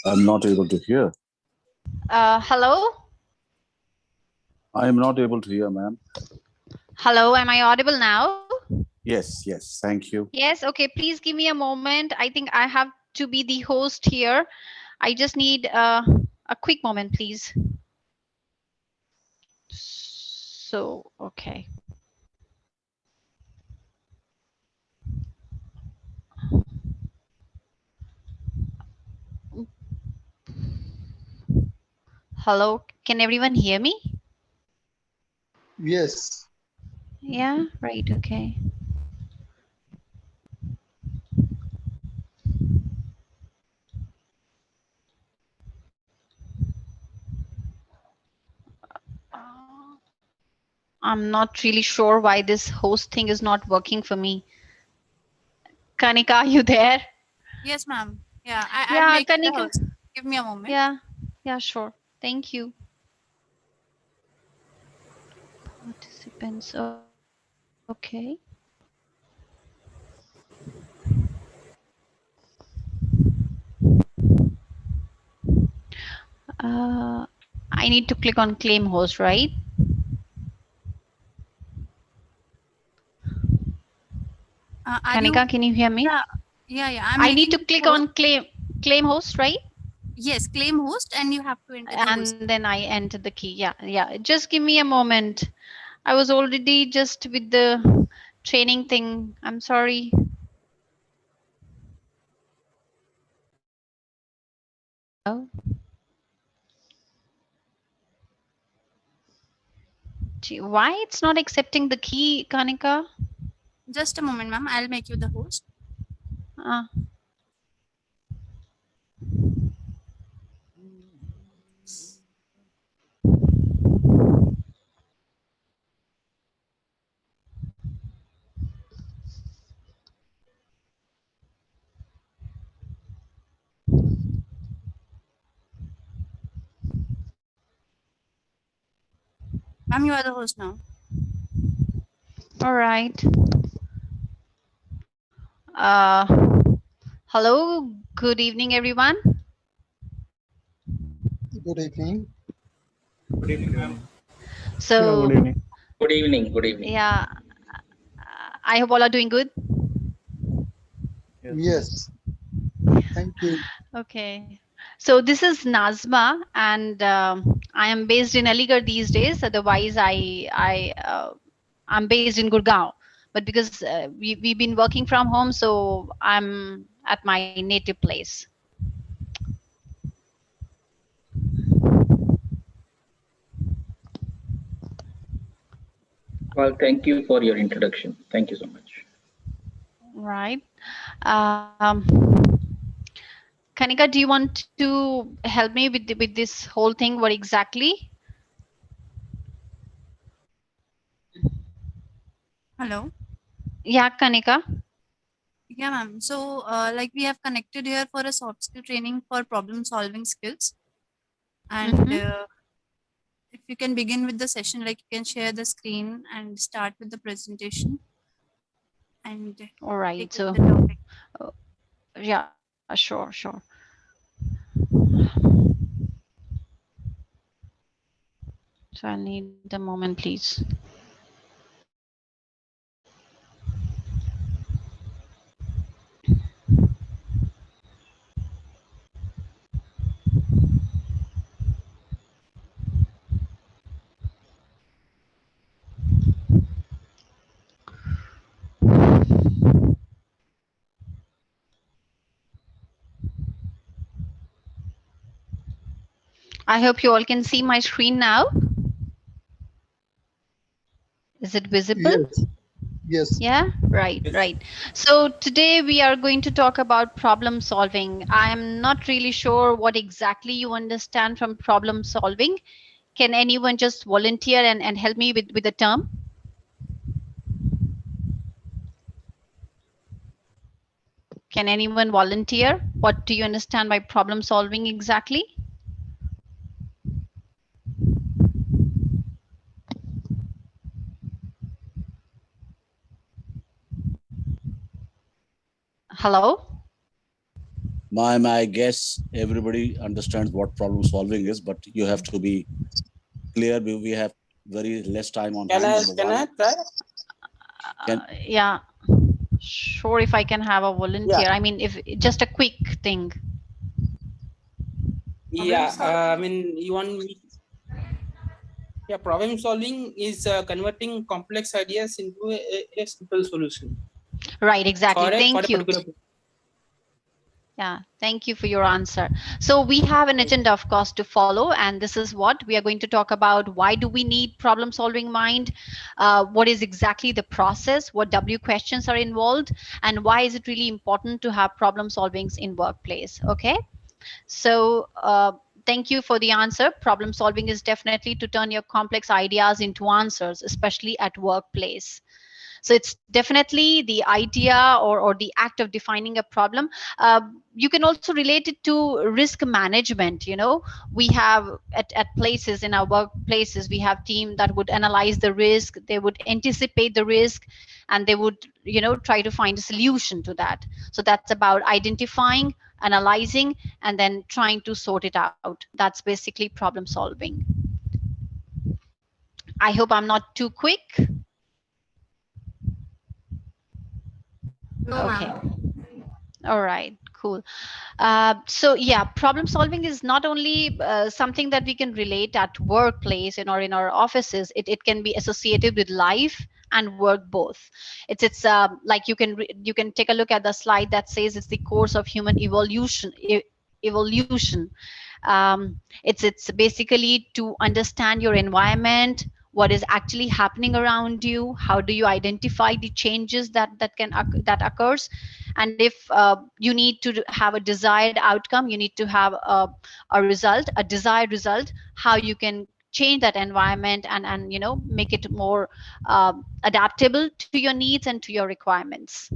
I'm not able to hear. Hello? I am not able to hear, ma'am. Hello, am I audible now? Yes, yes. Thank you. Yes, okay, please give me a moment. I think I have to be the host here. I just need a quick moment, please. So, okay. Hello, can everyone hear me? Yes. Yeah, right, okay. I'm not really sure why this host thing is not working for me. Kanika, are you there? Yes, ma'am. Yeah, I'll Yeah, make you the Kanika. host. Give me a moment. Yeah, yeah, sure. Thank you. Participants, okay. Uh, I need to click on claim host, right? Are you? Kanika, can you hear me? Yeah. I'm I need making to you the click host. on claim host, right? Yes, claim host, and you have to enter the host. And then I enter the key. Yeah, yeah. Just give me a moment. I was already just with the training thing. I'm sorry. Oh, gee, why it's not accepting the key, Kanika? Just a moment, ma'am. I'll make you the host. Uh, Ma'am, you are the host now. all right. Uh, hello. Good evening, everyone. Good evening. Good evening, ma'am. Yeah, good So, evening. Good evening. Good evening. yeah, I hope all are doing good. Yes. Yes. Thank you. Okay. So this is Nazma, and I am based in Aligarh these days. Otherwise, I'm based in Gurgaon. But because we've been working from home, so I'm at my native place. Well, thank you for your introduction. Thank you so much. Right. Um, Kanika, do you want to help me with with this whole thing? What exactly? Hello. Yeah, Kanika. Yeah, ma'am. So, like we have connected here for a soft skill training for problem solving skills. And Mm-hmm. if you can begin with the session, like you can share the screen and start with the presentation and All right. take over So, the topic. uh, yeah, sure. So I'll need a moment, please. I hope you all can see my screen now. Is it visible? Yes. Yes. Yeah, right. So today we are going to talk about problem solving. I am not really sure what exactly you understand from problem solving. Can anyone just volunteer and help me with the term? Can anyone volunteer? What do you understand by problem solving exactly? Hello? Ma'am, I guess everybody understands what problem solving is, but you have to be clear. We have very less time on hand. Can I try? Yeah, sure. If I can have a volunteer, I mean, if just a quick thing. Yeah, I mean, you want me? Yeah, problem solving is converting complex ideas into a simple solution. Right, exactly. For a Thank you. particular. Yeah, thank you for your answer. So we have an agenda, of course, to follow, and this is what we are going to talk about. Why do we need problem-solving mind? What is exactly the process? What W questions are involved? And why is it really important to have problem solvings in workplace? Okay. So thank you for the answer. Problem solving is definitely to turn your complex ideas into answers, especially at workplace. So it's definitely the idea or the act of defining a problem. You can also relate it to risk management. You know, we have at places in our workplaces, we have team that would analyze the risk, they would anticipate the risk, and they would, you know, try to find a solution to that. So that's about identifying, analyzing, and then trying to sort it out. That's basically problem solving. I hope I'm not too quick. Okay. All right, cool. So yeah, problem solving is not only something that we can relate at workplace or in our offices. It can be associated with life and work both. It's like you can take a look at the slide that says it's the course of human evolution. It's basically to understand your environment, what is actually happening around you, how do you identify the changes that occurs, and if you need to have a desired outcome, you need to have a result, a desired result, how you can change that environment and you know, make it more adaptable to your needs and to your requirements.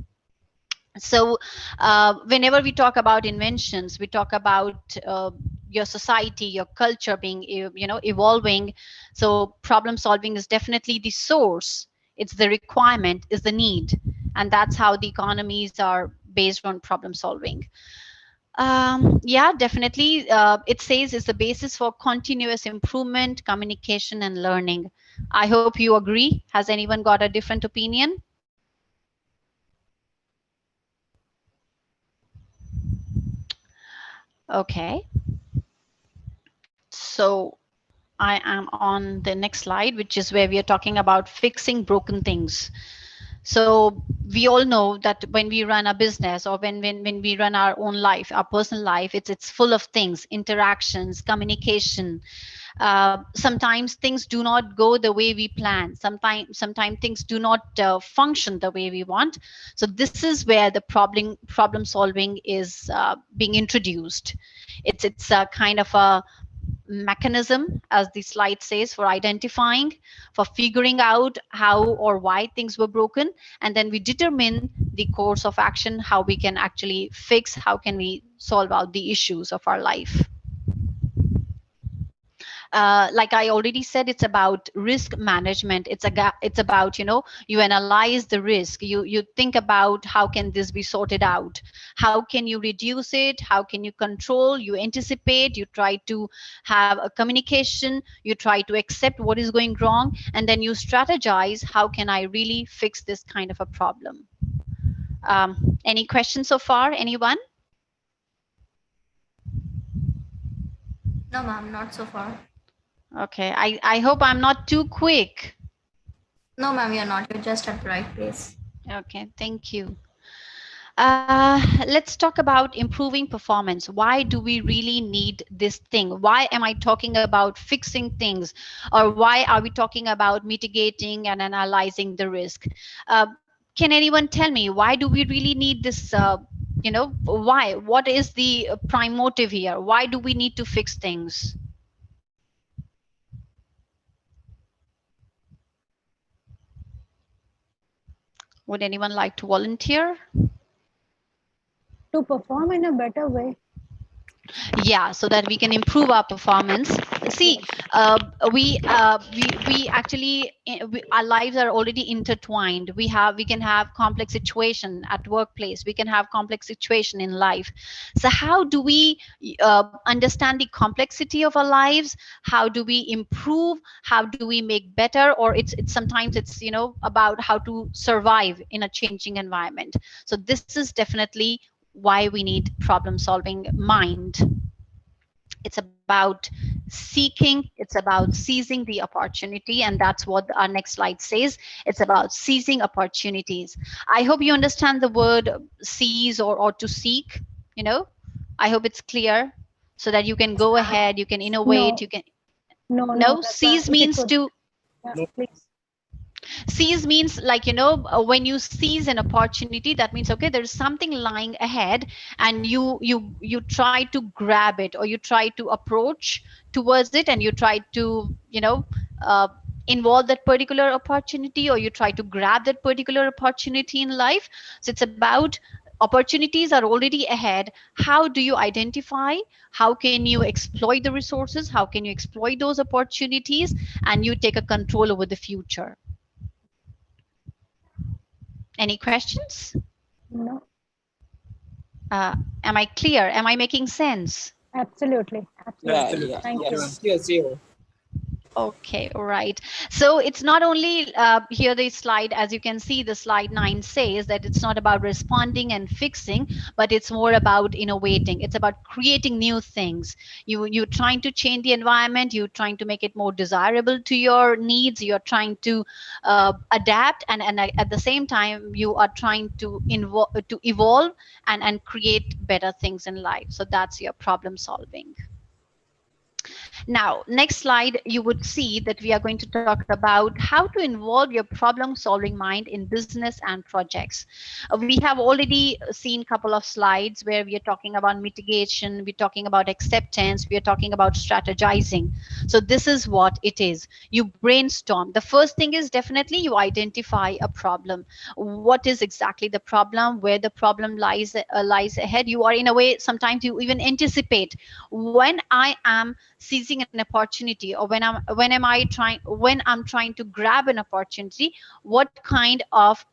So whenever we talk about inventions, we talk about your society, your culture being you know, evolving. So problem solving is definitely the source, it's the requirement, is the need, and that's how the economies are based on problem solving. Yeah, definitely. It says it's the basis for continuous improvement, communication, and learning. I hope you agree. Has anyone got a different opinion? Okay. So I am on the next slide, which is where we are talking about fixing broken things. So we all know that when we run a business or when we run our own life, our personal life, it's full of things, interactions, communication. Sometimes things do not go the way we plan. Sometimes things do not function the way we want. So this is where the problem solving is being introduced. It's a kind of a mechanism, as the slide says, for identifying, for figuring out how or why things were broken, and then we determine the course of action, how we can actually fix, how can we solve out the issues of our life. Like I already said, it's about risk management. It's about, you know, you analyze the risk, you think about how can this be sorted out, how can you reduce it, how can you control, you anticipate, you try to have a communication, you try to accept what is going wrong, and then you strategize, how can I really fix this kind of a problem. Any questions so far, anyone? No, ma'am, not so far. Okay, I hope I'm not too quick. No, ma'am, you're not. You're just at the right place. Okay, thank you. Let's talk about improving performance. Why do we really need this thing? Why am I talking about fixing things? Or why are we talking about mitigating and analyzing the risk? Can anyone tell me, why do we really need this? You know, why? What is the prime motive here? Why do we need to fix things? Would anyone like to volunteer? To perform in a better way. Yeah, so that we can improve our performance. See, we actually our lives are already intertwined. We can have complex situation at workplace, we can have complex situation in life. So how do we understand the complexity of our lives? How do we improve? How do we make better? Or it's sometimes it's about how to survive in a changing environment. So this is definitely why we need problem solving mind. It's about seeking, it's about seizing the opportunity, and that's what our next slide says. It's about seizing opportunities. I hope you understand the word seize or to seek. I hope it's clear, so that you can go ahead, you can innovate, No, you can. no, No, Pratha, seize if it means could. to. Yeah, No. please. Seize means like when you seize an opportunity, that means okay, there's something lying ahead, and you try to grab it, or you try to approach towards it, and you try to uh, involve that particular opportunity, or you try to grab that particular opportunity in life. So it's about opportunities are already ahead. How do you identify? How can you exploit the resources? How can you exploit those opportunities? And you take a control over the future. Any questions? No, Uh, am I clear? Am I making sense? absolutely, Yeah, absolutely. yeah, Thank you. yes, yes. Okay, all right. So it's not only here the slide, as you can see, the slide 9 says that it's not about responding and fixing, but it's more about innovating. It's about creating new things. You're trying to change the environment. You're trying to make it more desirable to your needs. You're trying to adapt, and at the same time, you are trying to evolve and create better things in life. So that's your problem solving. Now, next slide, you would see that we are going to talk about how to involve your problem solving mind in business and projects. We have already seen a couple of slides where we are talking about mitigation, we're talking about acceptance, we are talking about strategizing. So this is what it is. You brainstorm. The first thing is definitely you identify a problem. What is exactly the problem? Where the problem lies ahead? You are in a way, sometimes you even anticipate when I am seizing an opportunity, or when I'm trying to grab an opportunity, what kind of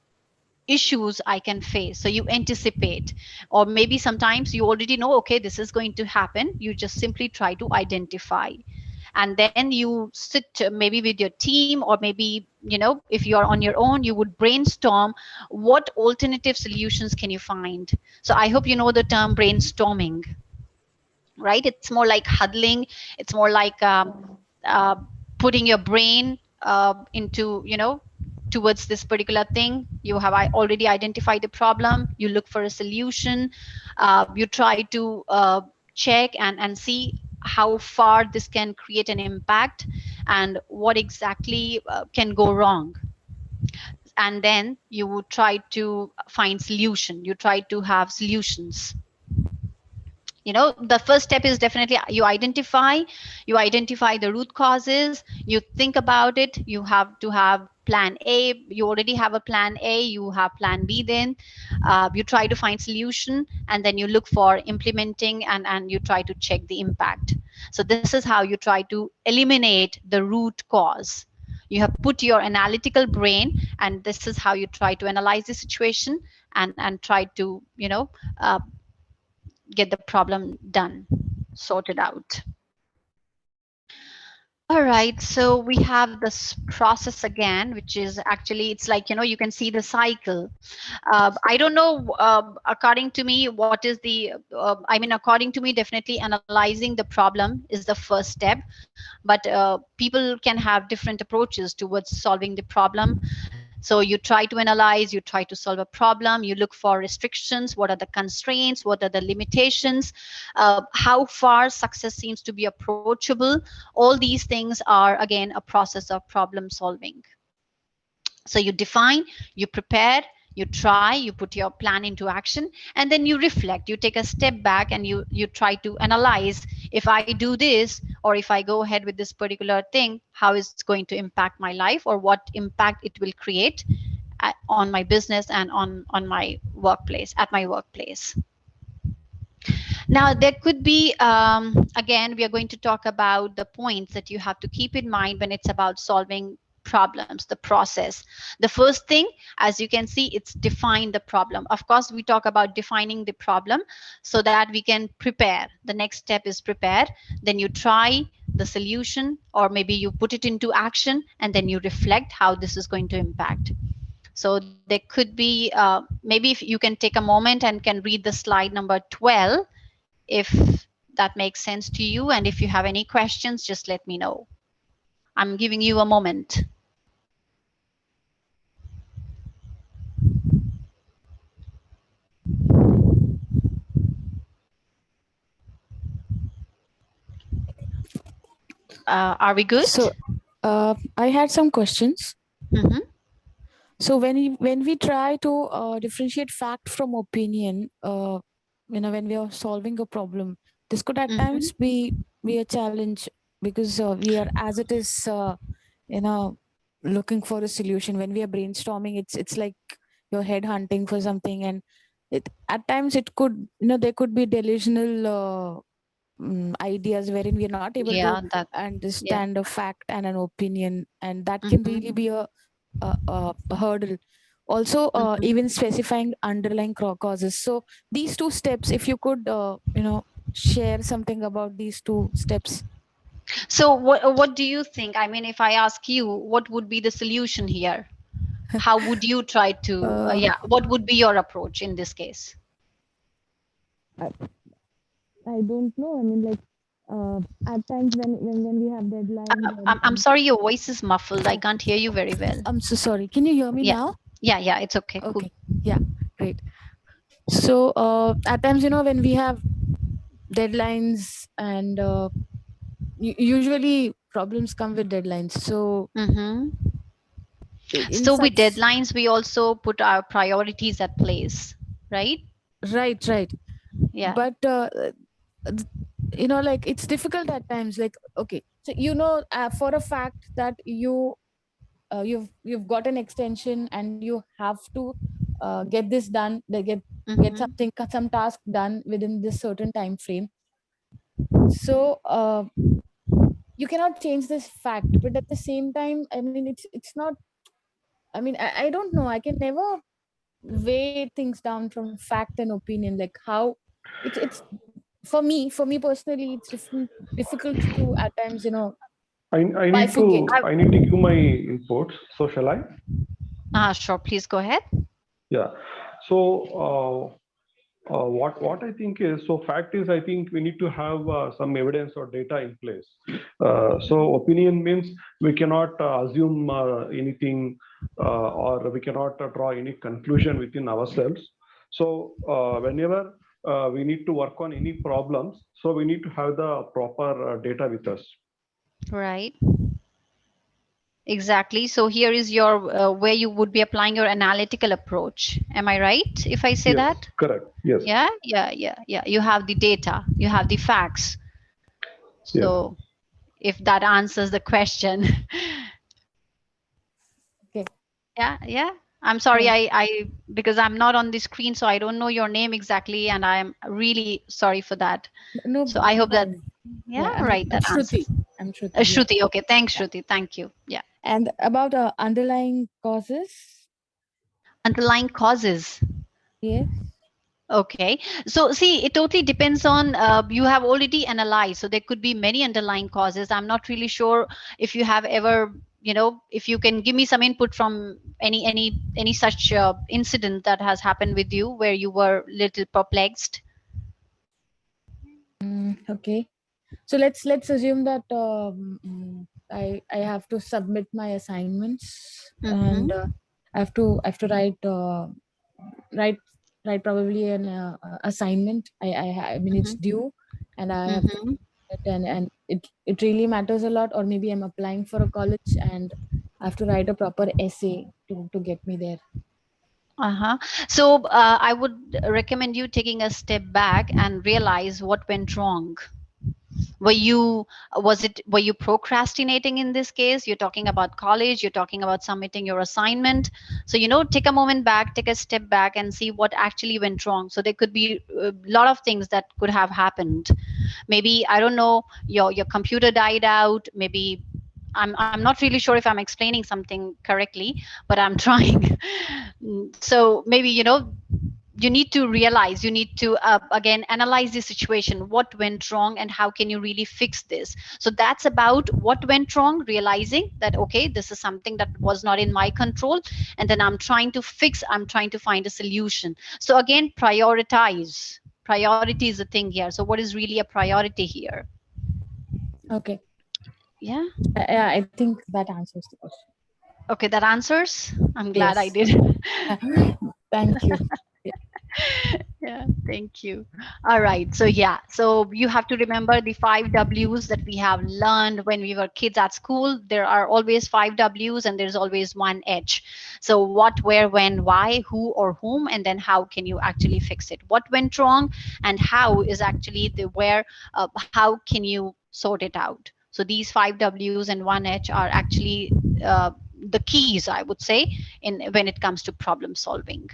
issues I can face. So you anticipate, or maybe sometimes you already know, okay, this is going to happen. You just simply try to identify, and then you sit maybe with your team, or maybe if you are on your own, you would brainstorm what alternative solutions can you find. So I hope you know the term brainstorming, right? It's more like huddling. It's more like uh, putting your brain into towards this particular thing. You have already identified the problem, you look for a solution, you try to check and see how far this can create an impact, and what exactly can go wrong. And then you try to find solution, you try to have solutions. The first step is definitely you identify the root causes, you think about it, you have to have plan A. You already have a plan A, you have plan B. Then you try to find solution, and then you look for implementing, and you try to check the impact. So this is how you try to eliminate the root cause. You have put your analytical brain, and this is how you try to analyze the situation, and try to uh, get the problem done, sorted out. All right, so we have this process again, which is actually, it's like, you can see the cycle. I don't know, according to me, what is the, according to me, definitely analyzing the problem is the first step. But people can have different approaches towards solving the problem. So you try to analyze, you try to solve a problem, you look for restrictions, what are the constraints, what are the limitations, how far success seems to be approachable. All these things are, again, a process of problem solving. So you define, you prepare, you try, you put your plan into action, and then you reflect, you take a step back, and you try to analyze, if I do this, or if I go ahead with this particular thing, how is it going to impact my life, or what impact it will create on my business and on my workplace, at my workplace. Now, there could be, again, we are going to talk about the points that you have to keep in mind when it's about solving problems, the process. The first thing, as you can see, it's define the problem. Of course, we talk about defining the problem so that we can prepare. The next step is prepare. Then you try the solution, or maybe you put it into action, and then you reflect how this is going to impact. So there could be, maybe if you can take a moment and can read the slide number 12, if that makes sense to you. And if you have any questions, just let me know. I'm giving you a moment. Are we good? So, I had some questions. Mhm. So when we try to differentiate fact from opinion, when we are solving a problem, this could at times be a challenge because we are, as it is, looking for a solution. When we are brainstorming, it's like your head hunting for something, and at times it could, there could be delusional ideas wherein we are not able to Yeah, that. Yeah. understand a fact and an opinion, and that can Mhm. really be a hurdle. Also, even specifying underlying causes. So these two steps, if you could share something about these two steps. So what do you think? I mean, if I ask you, what would be the solution here? How would you try to? uh, Yeah, what would be your approach in this case? I, I don't know. I mean, like, at times when we have deadlines, I'm sorry, your voice is muffled. I can't hear you very well. I'm so sorry. Can you hear me Yeah, now? yeah, it's okay. Cool. Okay. Yeah. Great. So at times, when we have deadlines, and usually problems come with deadlines. So Mm-hmm. in So with such, deadlines, we also put our priorities at place, right? right. Yeah. But like, it's difficult at times. Like, okay, so for a fact that you've got an extension and you have to get this done, get Mm-hmm. some task done within this certain time frame. So you cannot change this fact, but at the same time, I mean, it's not, I mean, I don't know, I can never weigh things down from fact and opinion, like how it's for me personally, it's difficult to at times I need bifurcate. to I need to give my inputs. So shall I? Sure. Please go ahead. Yeah. So what I think is, so fact is, I think we need to have some evidence or data in place. So opinion means we cannot assume anything, or we cannot draw any conclusion within ourselves. So whenever we need to work on any problems, so we need to have the proper data with us. Right. Exactly. So here is your where you would be applying your analytical approach. Am I right if I say Yes, that? correct. Yes. Yeah. You have the data, you have the facts. Yes. So if that answers the question. Okay. Yeah. I'm sorry, Yeah. I because I'm not on the screen, so I don't know your name exactly, and I'm really sorry for that. No, So I no hope that, problem. yeah, Yeah, right, I'm that Shruti. answers. I'm Shruti. Yeah. Shruti, okay, thanks, Yeah. Shruti. Thank you. Yeah. And about underlying causes. Underlying causes. Yes. Okay. So see, it totally depends on, you have already analyzed. So there could be many underlying causes. I'm not really sure if you have ever, if you can give me some input from any such incident that has happened with you where you were little perplexed. Okay. So let's assume that I have to submit my assignments, and Mm-hmm. I have to write write probably an assignment. I mean, it's Mm-hmm. due, and I have to Mm-hmm. it, and it really matters a lot. Or maybe I'm applying for a college and I have to write a proper essay to get me there. Uh-huh. So I would recommend you taking a step back and realize what went wrong. Were you procrastinating in this case? You're talking about college, you're talking about submitting your assignment. So take a moment back, take a step back and see what actually went wrong. So there could be a lot of things that could have happened. Maybe, I don't know, your computer died out. Maybe I'm not really sure if I'm explaining something correctly, but I'm trying. So maybe you need to realize, you need to again analyze the situation, what went wrong and how can you really fix this. So that's about what went wrong, realizing that okay, this is something that was not in my control, and then I'm trying to fix, I'm trying to find a solution. So again, priority is the thing here. So what is really a priority here? Okay. Yeah. I think that answers the question. Okay, that answers. I'm glad I Yes. did. Thank you. Yeah, thank you. All right, so yeah, so you have to remember the 5 W's that we have learned when we were kids at school. There are always 5 W's and there's always one H. So what, where, when, why, who or whom, and then how can you actually fix it? What went wrong and how is actually the where, how can you sort it out? So these 5 W's and one H are actually the keys, I would say, in when it comes to problem solving.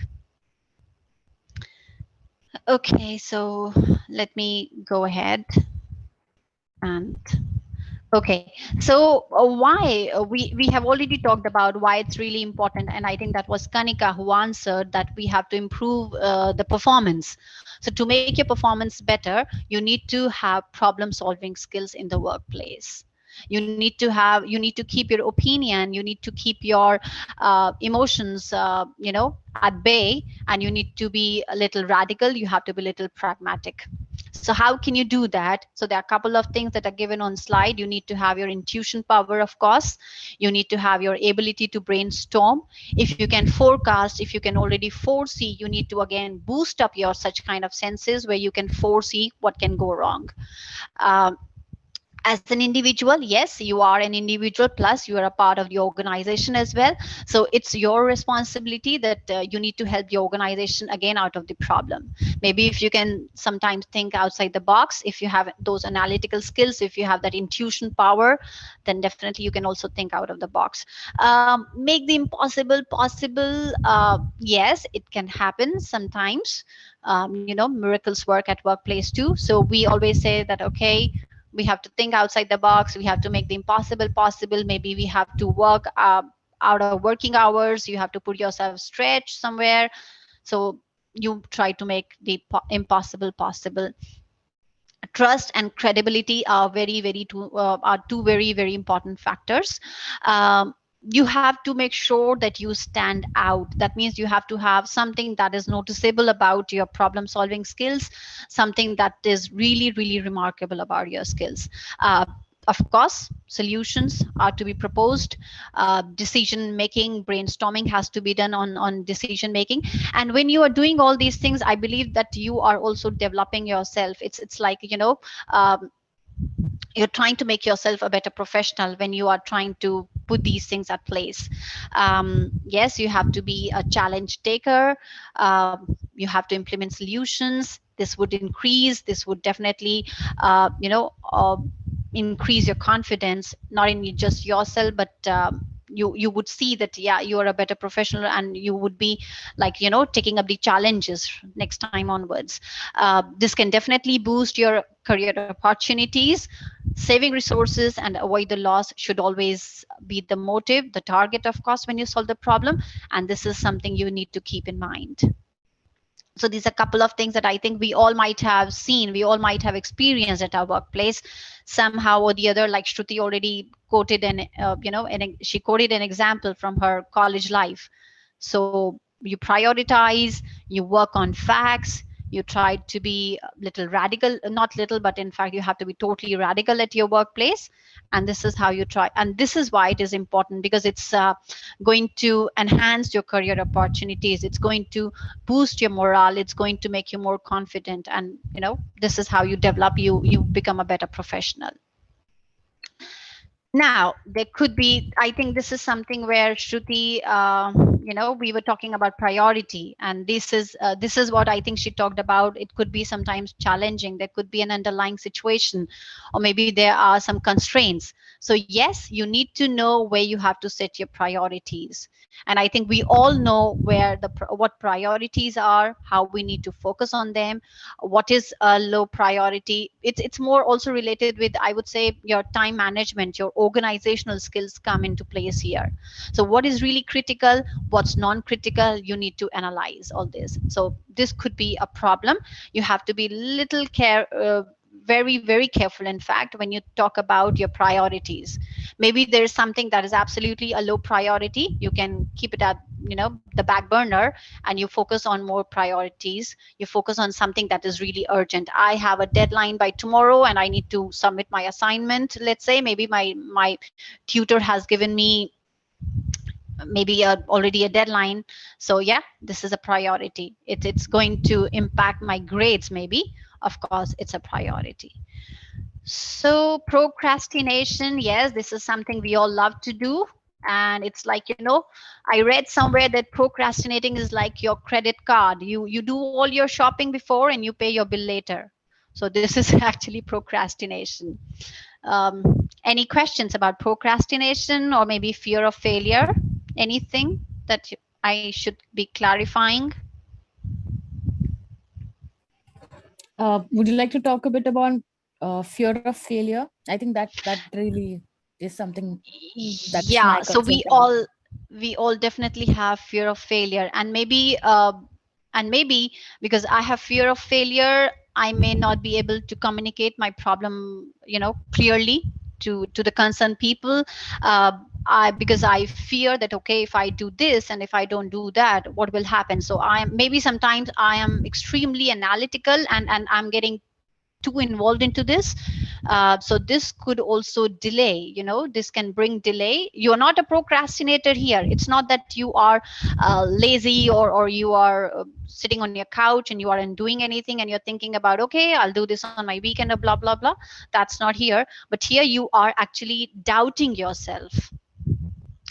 Okay, so let me go ahead and okay. So why we have already talked about why it's really important, and I think that was Kanika who answered that we have to improve the performance. So to make your performance better, you need to have problem solving skills in the workplace. You need to keep your opinion, you need to keep your emotions at bay, and you need to be a little radical, you have to be a little pragmatic. So how can you do that? So there are a couple of things that are given on slide. You need to have your intuition power, of course. You need to have your ability to brainstorm. If you can forecast, if you can already foresee, you need to again boost up your such kind of senses where you can foresee what can go wrong. Um, as an individual, yes, you are an individual, plus you are a part of the organization as well. So it's your responsibility that you need to help the organization again out of the problem. Maybe if you can sometimes think outside the box, if you have those analytical skills, if you have that intuition power, then definitely you can also think out of the box. Make the impossible possible. Yes, it can happen sometimes. Miracles work at workplace too. So we always say that okay, we have to think outside the box, we have to make the impossible possible. Maybe we have to work out of working hours, you have to put yourself stretch somewhere, so you try to make the impossible possible. Trust and credibility are two very very important factors. You have to make sure that you stand out. That means you have to have something that is noticeable about your problem solving skills, something that is really really remarkable about your skills. Of course, solutions are to be proposed. Decision making, brainstorming has to be done on decision making. And when you are doing all these things, I believe that you are also developing yourself. It's like um, you're trying to make yourself a better professional when you are trying to put these things at place. Yes, you have to be a challenge taker. You have to implement solutions. This would definitely increase your confidence, not in just yourself, but you would see that yeah, you are a better professional, and you would be like taking up the challenges next time onwards. This can definitely boost your career opportunities. Saving resources and avoid the loss should always be the motive, the target, of course, when you solve the problem, and this is something you need to keep in mind. So these are a couple of things that I think we all might have seen, we all might have experienced at our workplace somehow or the other. Like Shruti already quoted and she quoted an example from her college life. So you prioritize, you work on facts, you try to be a little radical, not little, but in fact you have to be totally radical at your workplace. And this is how you try, and this is why it is important, because it's going to enhance your career opportunities, it's going to boost your morale, it's going to make you more confident, and this is how you develop, you become a better professional. Now, there could be, I think this is something where Shruti, we were talking about priority, and this is what I think she talked about. It could be sometimes challenging. There could be an underlying situation, or maybe there are some constraints. So yes, you need to know where you have to set your priorities. And I think we all know where what priorities are, how we need to focus on them, what is a low priority. It's more also related with, I would say, your time management, your organizational skills come into place here. So what is really critical, what's non-critical, you need to analyze all this. So this could be a problem. You have to be little very, very careful, in fact, when you talk about your priorities. Maybe there's something that is absolutely a low priority. You can keep it at the back burner, and you focus on more priorities. You focus on something that is really urgent. I have a deadline by tomorrow and I need to submit my assignment. Let's say maybe my tutor has given me maybe already a deadline. So yeah, this is a priority. It's going to impact my grades maybe. Of course, it's a priority. So procrastination, yes, this is something we all love to do. And it's like, I read somewhere that procrastinating is like your credit card. You do all your shopping before and you pay your bill later. So this is actually procrastination. Any questions about procrastination or maybe fear of failure? Anything that I should be clarifying? Would you like to talk a bit about fear of failure? I think that really is something that's my Yeah, so concern. we all definitely have fear of failure, and maybe because I have fear of failure, I may not be able to communicate my problem clearly to the concerned people. Because I fear that, okay, if I do this and if I don't do that, what will happen? So maybe sometimes I am extremely analytical, and I'm getting too involved into this. So this could also delay, this can bring delay. You're not a procrastinator here. It's not that you are lazy, or you are sitting on your couch and you aren't doing anything and you're thinking about, okay, I'll do this on my weekend or blah blah blah. That's not here. But here you are actually doubting yourself.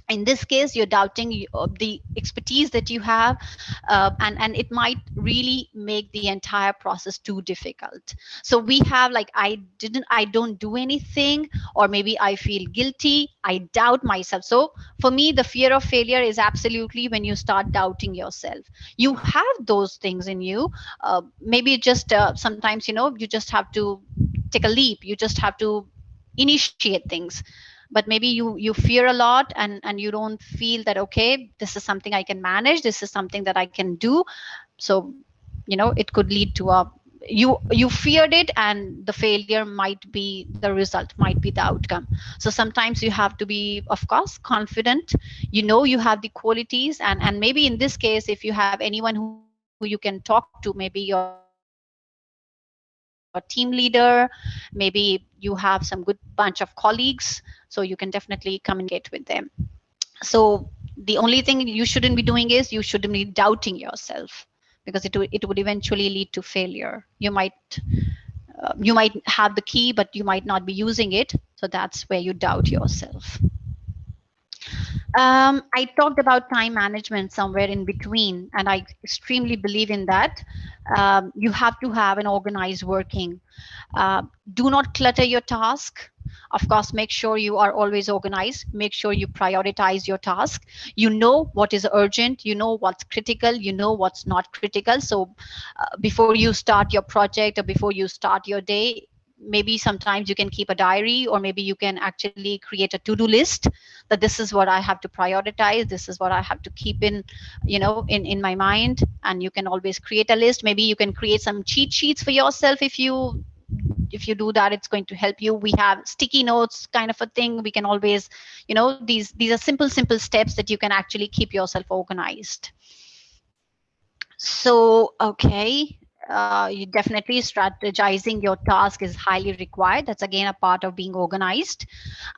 In this case, you're doubting the expertise that you have, and it might really make the entire process too difficult. So we have like, I don't do anything, or maybe I feel guilty, I doubt myself. So for me, the fear of failure is absolutely when you start doubting yourself. You have those things in you. Maybe just sometimes you just have to take a leap. You just have to initiate things. But maybe you fear a lot, and you don't feel that, okay, this is something I can manage, this is something that I can do. So it could lead to a, you feared it, and the failure might be the result, might be the outcome. So sometimes you have to be, of course, confident. You have the qualities, and maybe in this case, if you have anyone who you can talk to, maybe your team leader, maybe you have some good bunch of colleagues, so you can definitely communicate with them. So the only thing you shouldn't be doing is, you shouldn't be doubting yourself, because it would eventually lead to failure. You might have the key, but you might not be using it. So that's where you doubt yourself. I talked about time management somewhere in between, and I extremely believe in that. You have to have an organized working. Do not clutter your task. Of course, make sure you are always organized. Make sure you prioritize your task. You know what is urgent. You know what's critical. You know what's not critical. So before you start your project or before you start your day, maybe sometimes you can keep a diary, or maybe you can actually create a to-do list, that this is what I have to prioritize, this is what I have to keep in my mind. And you can always create a list. Maybe you can create some cheat sheets for yourself. If you do that, it's going to help you. We have sticky notes kind of a thing. We can always, these are simple steps that you can actually keep yourself organized. So okay, you definitely, strategizing your task is highly required. That's again a part of being organized.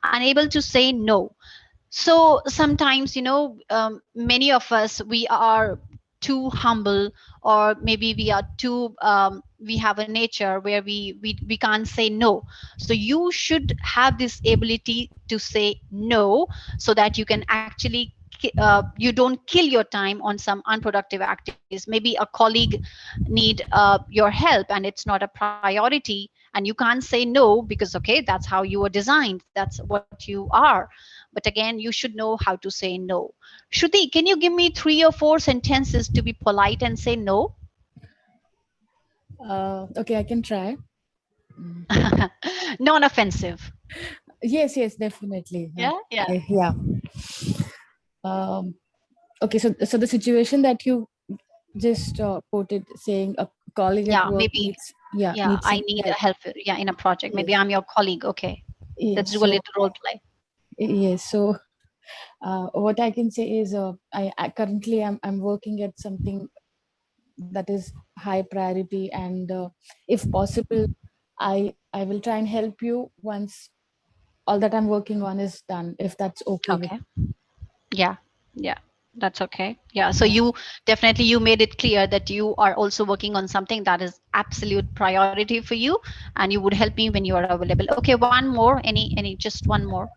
Unable to say no. So sometimes, many of us, we are too humble, or maybe we are too we have a nature where we can't say no. So you should have this ability to say no, so that you can actually you don't kill your time on some unproductive activities. Maybe a colleague need your help and it's not a priority, and you can't say no because okay, that's how you were designed, that's what you are. But again, you should know how to say no. Shruti, can you give me 3 or 4 sentences to be polite and say no? Okay, I can try. Non-offensive. Yes, definitely. Yeah. Yeah. Okay, so the situation that you just quoted, saying a colleague at Yeah, work maybe. needs I some need a help. help, in a project. Maybe Yes. I'm your colleague. Okay, let's Yes. do a So little role play. yes. So what I can say is, I currently I'm working at something that is high priority, and if possible, I will try and help you once all that I'm working on is done, if that's okay with Okay. Yeah, that's okay. Yeah, so you. you made it clear that you are also working on something that is absolute priority for you, and you would help me when you are available. Okay, one more. Any just one more.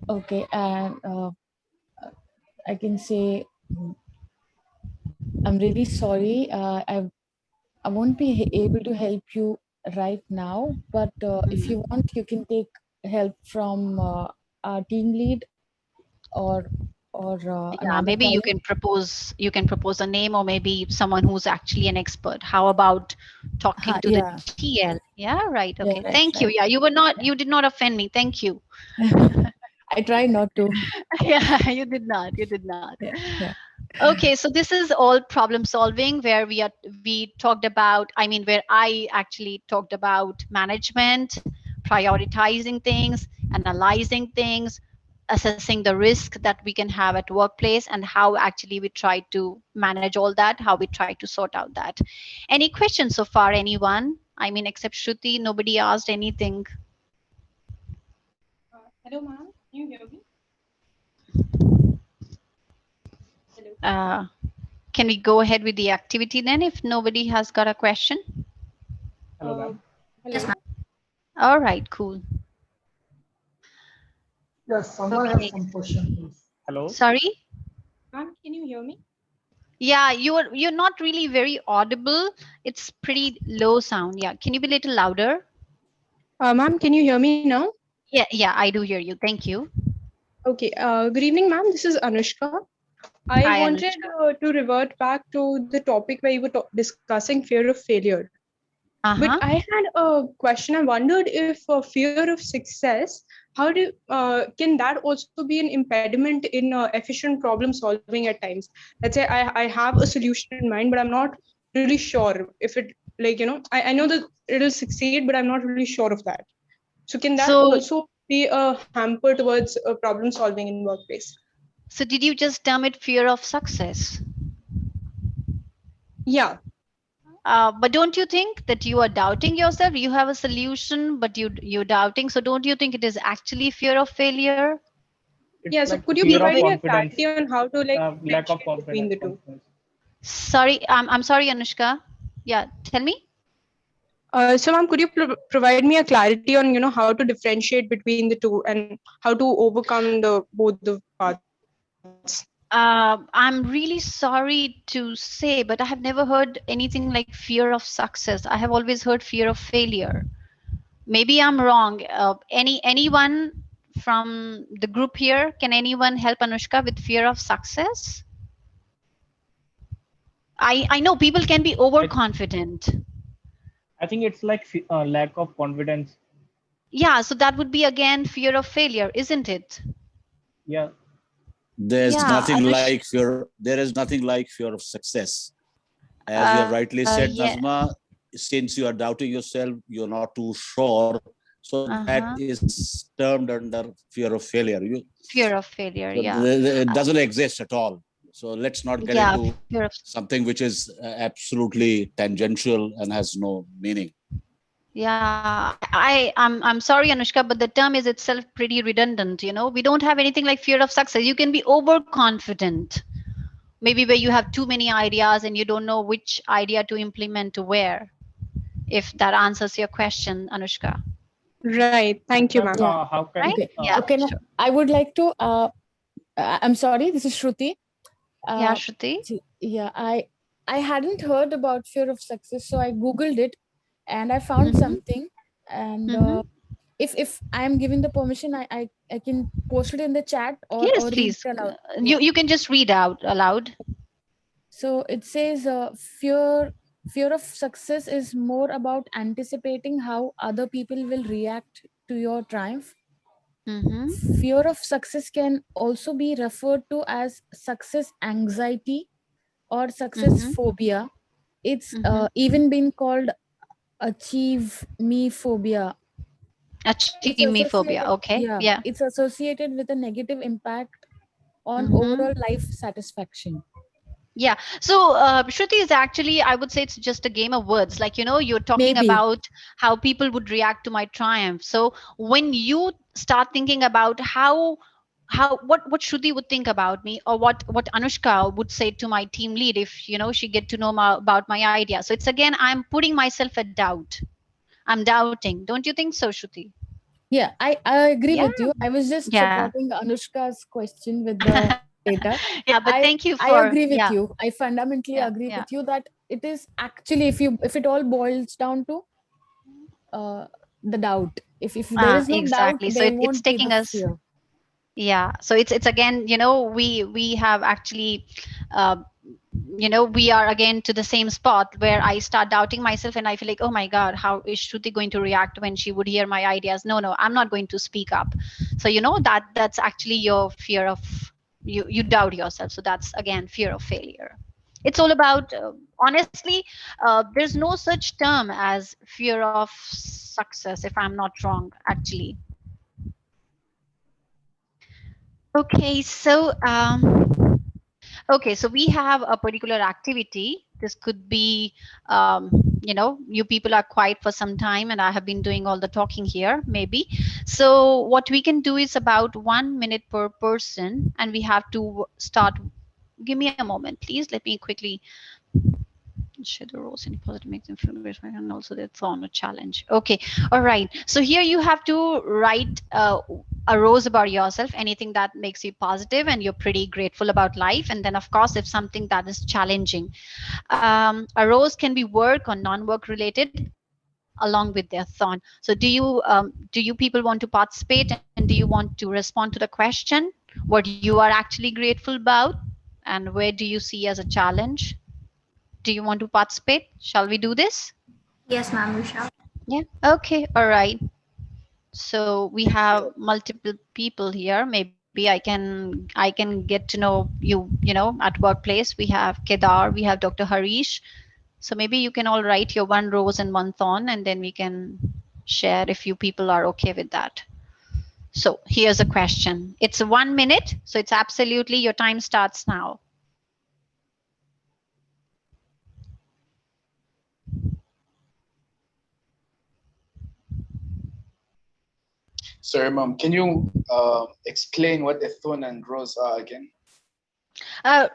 Okay, and I can say, I'm really sorry. I won't be able to help you right now, but if you want, you can take help from our team lead or Yeah, another maybe colleague. you can propose a name, or maybe someone who's actually an expert. How about talking to the Yeah, TL? Yeah, right. Okay. yeah, Thank you. right. Yeah, you did not offend me. Thank you. I try not to. Yeah, you did not. You did not. Yeah. Okay, so this is all problem solving where we talked about, I mean, where I actually talked about management, prioritizing things, analyzing things, assessing the risk that we can have at workplace, and how actually we try to manage all that, how we try to sort out that. Any questions so far, anyone? I mean, except Shruti, nobody asked anything. Hello, ma'am. Can you hear me? Hello. Can we go ahead with the activity then if nobody has got a question? Hello, ma'am. Yes, Hello. ma'am. All right, cool. Yes, someone has Okay. some question, please. Hello. Sorry? Ma'am, can you hear me? Yeah, you're not really very audible. It's pretty low sound. Yeah. Can you be a little louder? Ma'am, can you hear me now? Yeah, I do hear you. Thank you. Okay. Good evening, ma'am. This is Anushka. I Hi, wanted Anushka. to revert back to the topic where you were discussing fear of failure. But Uh-huh. I had a question. I wondered if fear of success, how can that also be an impediment in efficient problem solving at times? Let's say I have a solution in mind, but I'm not really sure if it, like, I know that it'll succeed, but I'm not really sure of that. So can that So also be a hamper towards problem solving in workplace? so did you just term it fear of success? Yeah. But don't you think that you are doubting yourself? You have a solution, but you're doubting. So don't you think it is actually fear of failure? Yeah. So could you Be provide me a confidence, clarity on how to like lack of differentiate between the two? confidence. Sorry, I'm sorry, Anushka. Yeah, tell me. So, ma'am, could you provide me a clarity on how to differentiate between the two and how to overcome the both the parts? I'm really sorry to say, but I have never heard anything like fear of success. I have always heard fear of failure. Maybe I'm wrong. Anyone from the group here, can anyone help Anushka with fear of success? I know people can be overconfident. I think it's like lack of confidence. Yeah, so that would be again fear of failure, isn't it? Yeah. There's Yeah, nothing like fear. There is nothing like fear of success. As you have rightly said, yeah. Nazma, since you are doubting yourself, you're not too sure. So that is termed under fear of failure. Fear of failure, So yeah. it doesn't exist at all. So let's not get Yeah, into fear of something which is absolutely tangential and has no meaning. Yeah, I'm sorry, Anushka, but the term is itself pretty redundant. We don't have anything like fear of success. You can be overconfident, maybe where you have too many ideas and you don't know which idea to implement to where. if that answers your question, Anushka. Right. Thank you, ma'am. Yeah. How can Right? Okay. Yeah, Okay. sure. I would like to. I'm sorry. This is Shruti. Yeah, Shruti. Yeah. I hadn't heard about fear of success, so I googled it, and I found something. And if I am giving the permission, I can post it in the chat Yes, or read please. it aloud. You can just read out aloud. So it says fear of success is more about anticipating how other people will react to your triumph. Fear of success can also be referred to as success anxiety or success phobia. It's even been called achieve me phobia. It's Achieve me phobia. associated, Okay. yeah, Yeah. it's associated with a negative impact on Mm-hmm. overall life satisfaction. Yeah. So, Shruti is actually, I would say it's just a game of words. Like, you're talking Maybe. about how people would react to my triumph. So when you start thinking about what Shruti would think about me, or what Anushka would say to my team lead if, she get to know about my idea. So it's again, I'm putting myself at doubt. I'm doubting. Don't you think so, Shruti? Yeah, I agree Yeah. with you. I was just Yeah. supporting Anushka's question with the data. Yeah, but thank you I for, agree with yeah. you. I fundamentally Yeah. agree Yeah. with you that it is actually, if it all boils down to the doubt. If there is no doubt, Exactly. So there it's won't be taking the us. fear. Yeah, so it's again, we have actually uh, we are again to the same spot where I start doubting myself, and I feel like, oh my god, how is Shruti going to react when she would hear my ideas? No, I'm not going to speak up. So that's actually your fear of, you doubt yourself. So that's again fear of failure. It's all about, honestly, there's no such term as fear of success, if I'm not wrong, actually. Okay, so okay, so we have a particular activity. This could be, you people are quiet for some time, and I have been doing all the talking here, maybe. So what we can do is about 1 minute per person, and we have to start. Give me a moment, please. Let me quickly share the roles in positive makes them feel great, and also that's on a challenge. Okay, all right. So here you have to write a rose about yourself, anything that makes you positive and you're pretty grateful about life, and then of course if something that is challenging. A rose can be work or non-work related along with their thorn. So do you people want to participate, and do you want to respond to the question what you are actually grateful about, and where do you see as a challenge? Do you want to participate? Shall we do this? Yes, ma'am, we shall. Yeah. Okay. All right. So we have multiple people here. Maybe I can get to know you, at workplace. We have Kedar, we have Dr. Harish. So maybe you can all write your one rose and one thorn, and then we can share if you people are okay with that. So here's a question. It's 1 minute, so it's absolutely your time starts now. Sorry, ma'am. Can you explain what a thorn and rose are again?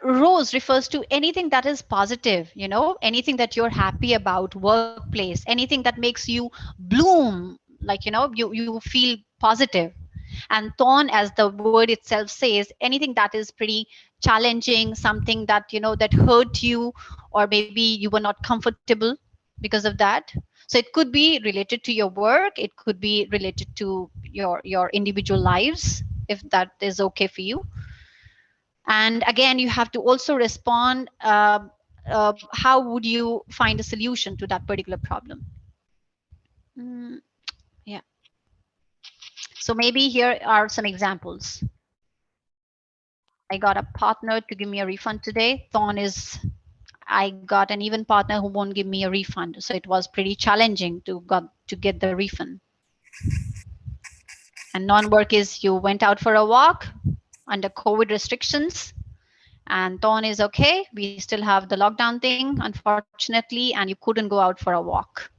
Rose refers to anything that is positive, anything that you're happy about, workplace, anything that makes you bloom, like, you feel positive. And thorn, as the word itself says, anything that is pretty challenging, something that, that hurt you, or maybe you were not comfortable because of that. So it could be related to your work, it could be related to your individual lives, if that is okay for you. And again, you have to also respond, how would you find a solution to that particular problem. Yeah. So maybe here are some examples. I got a partner to give me a refund today. Thorn is I got an even partner who won't give me a refund. So it was pretty challenging to get the refund. And non-work is you went out for a walk under COVID restrictions. And thorn is okay. We still have the lockdown thing, unfortunately, and you couldn't go out for a walk.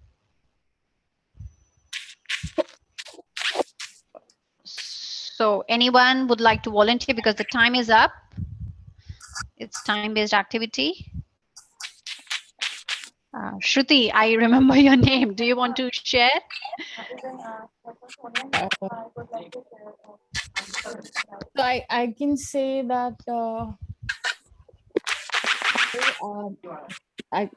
So anyone would like to volunteer, because the time is up. It's time-based activity. Shruti, I remember your name. Do you want to share? So I can say that I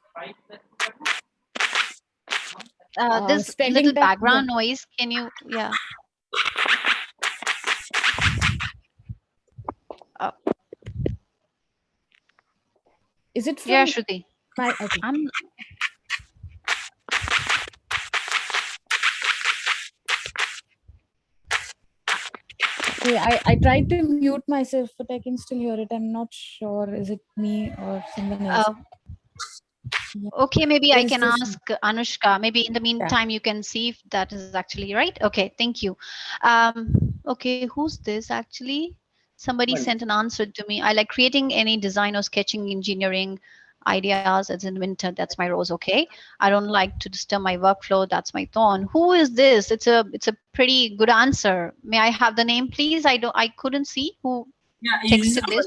This spending little time. background noise. Can you? Yeah. Is it from Yeah, Shruti. my? Okay. Yeah, I tried to mute myself, but I can still hear it. I'm not sure. Is it me or someone else? Okay, maybe I There's can this- ask Anushka. Maybe in the meantime, you can see if that is actually right. Okay, thank you. Okay, who's this actually? Somebody sent an answer to me. I like creating any design or sketching engineering ideas as an inventor. That's my rose. Okay, I don't like to disturb my workflow. That's my thorn. Who is this? It's a pretty good answer. May I have the name, please? I couldn't see who Yeah, texted this.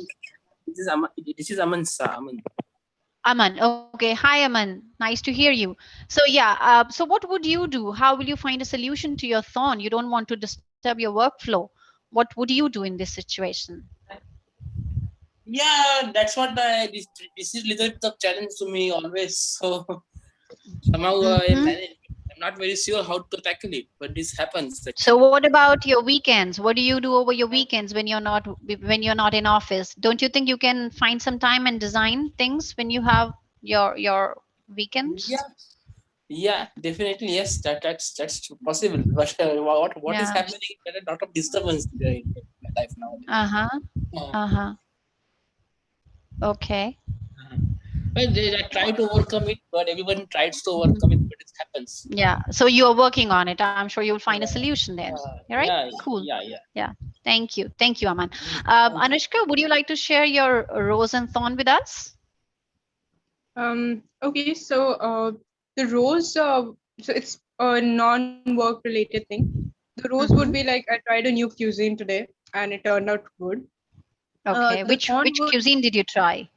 This is Aman Sir. Aman. Aman. Okay. Hi, Aman. Nice to hear you. So yeah. So what would you do? How will you find a solution to your thorn? You don't want to disturb your workflow. What would you do in this situation? Yeah, that's what this is little bit of challenge to me always. So somehow I manage. I'm not very sure how to tackle it, but this happens. So what about your weekends? What do you do over your weekends when you're not in office? Don't you think you can find some time and design things when you have your weekends? Yeah, definitely yes. That's possible. But what is Yeah. happening? There are a lot of disturbance in my life nowadays. Okay. Well, I try to overcome it, but everyone tries to overcome it, but it happens. Yeah. So you're working on it. I'm sure you'll find a solution there. All right. Yeah, Cool. yeah. Yeah. Thank you. Thank you, Aman. Anushka, would you like to share your rose and thorn with us? Okay, so the rose, so it's a non-work related thing. The rose would be like I tried a new cuisine today and it turned out good. Okay. The Which thorn would, cuisine did you try?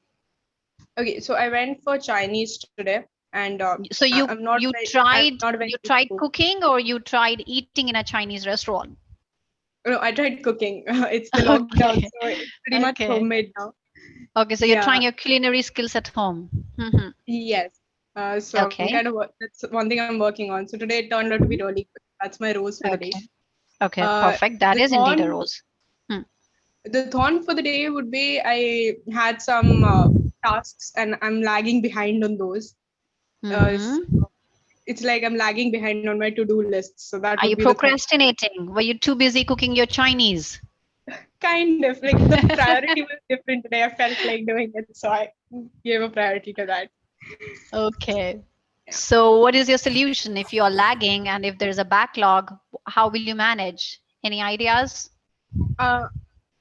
okay, so I went for Chinese today, and So you I'm not you very, I'm tried not a very you good tried cook. cooking or you tried eating in a Chinese restaurant? No, I tried cooking. It's the lockdown, Okay. so it's pretty much Okay. homemade now. Okay. So you're Yeah. trying your culinary skills at home. Yes. So Okay. I'm kind of that's one thing I'm working on. So today it turned out to be really good. That's my rose for the day. Okay. Okay. Perfect. That The is indeed a thorn, rose. the thorn for the day would be I had some tasks and I'm lagging behind on those. So it's like I'm lagging behind on my to-do list. So that Are would you be the thorn. procrastinating? Were you too busy cooking your Chinese? Kind of like the priority was different today. I felt like doing it, so I gave a priority to that. Okay. So what is your solution if you are lagging and if there's a backlog? How will you manage? Any ideas?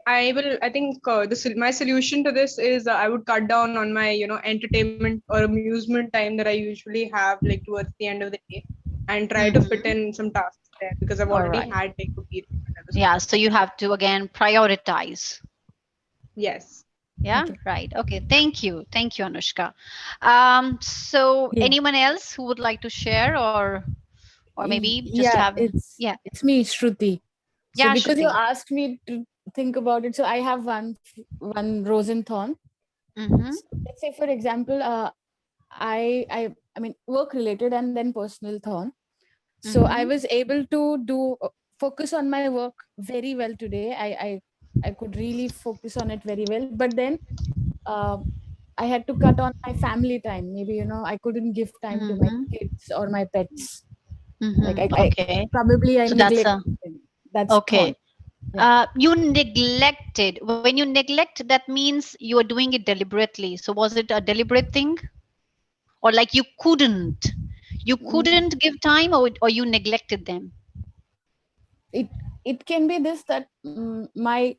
I think my solution to this is I would cut down on my entertainment or amusement time that I usually have like towards the end of the day, and try to fit in some tasks there because I've already Alright. had like a period. Yeah. So you have to again prioritize. Yes. Yeah. Right. Okay. Thank you. Thank you, Anushka. So anyone else who would like to share or maybe just have it's me, Shruti. So Yeah, because you Shruti. asked me to think about it, so I have one rose and thorn. So let's say, for example, I mean work related and then personal thorn. So I was able to do focus on my work very well today. I could really focus on it very well. But then I had to cut on my family time. Maybe I couldn't give time to my kids or my pets. Like Okay. probably I So that's neglected them. That's okay. thorn. You neglected. When you neglect, that means you are doing it deliberately. So was it a deliberate thing, or like you couldn't give time, or you neglected them? It can be this that my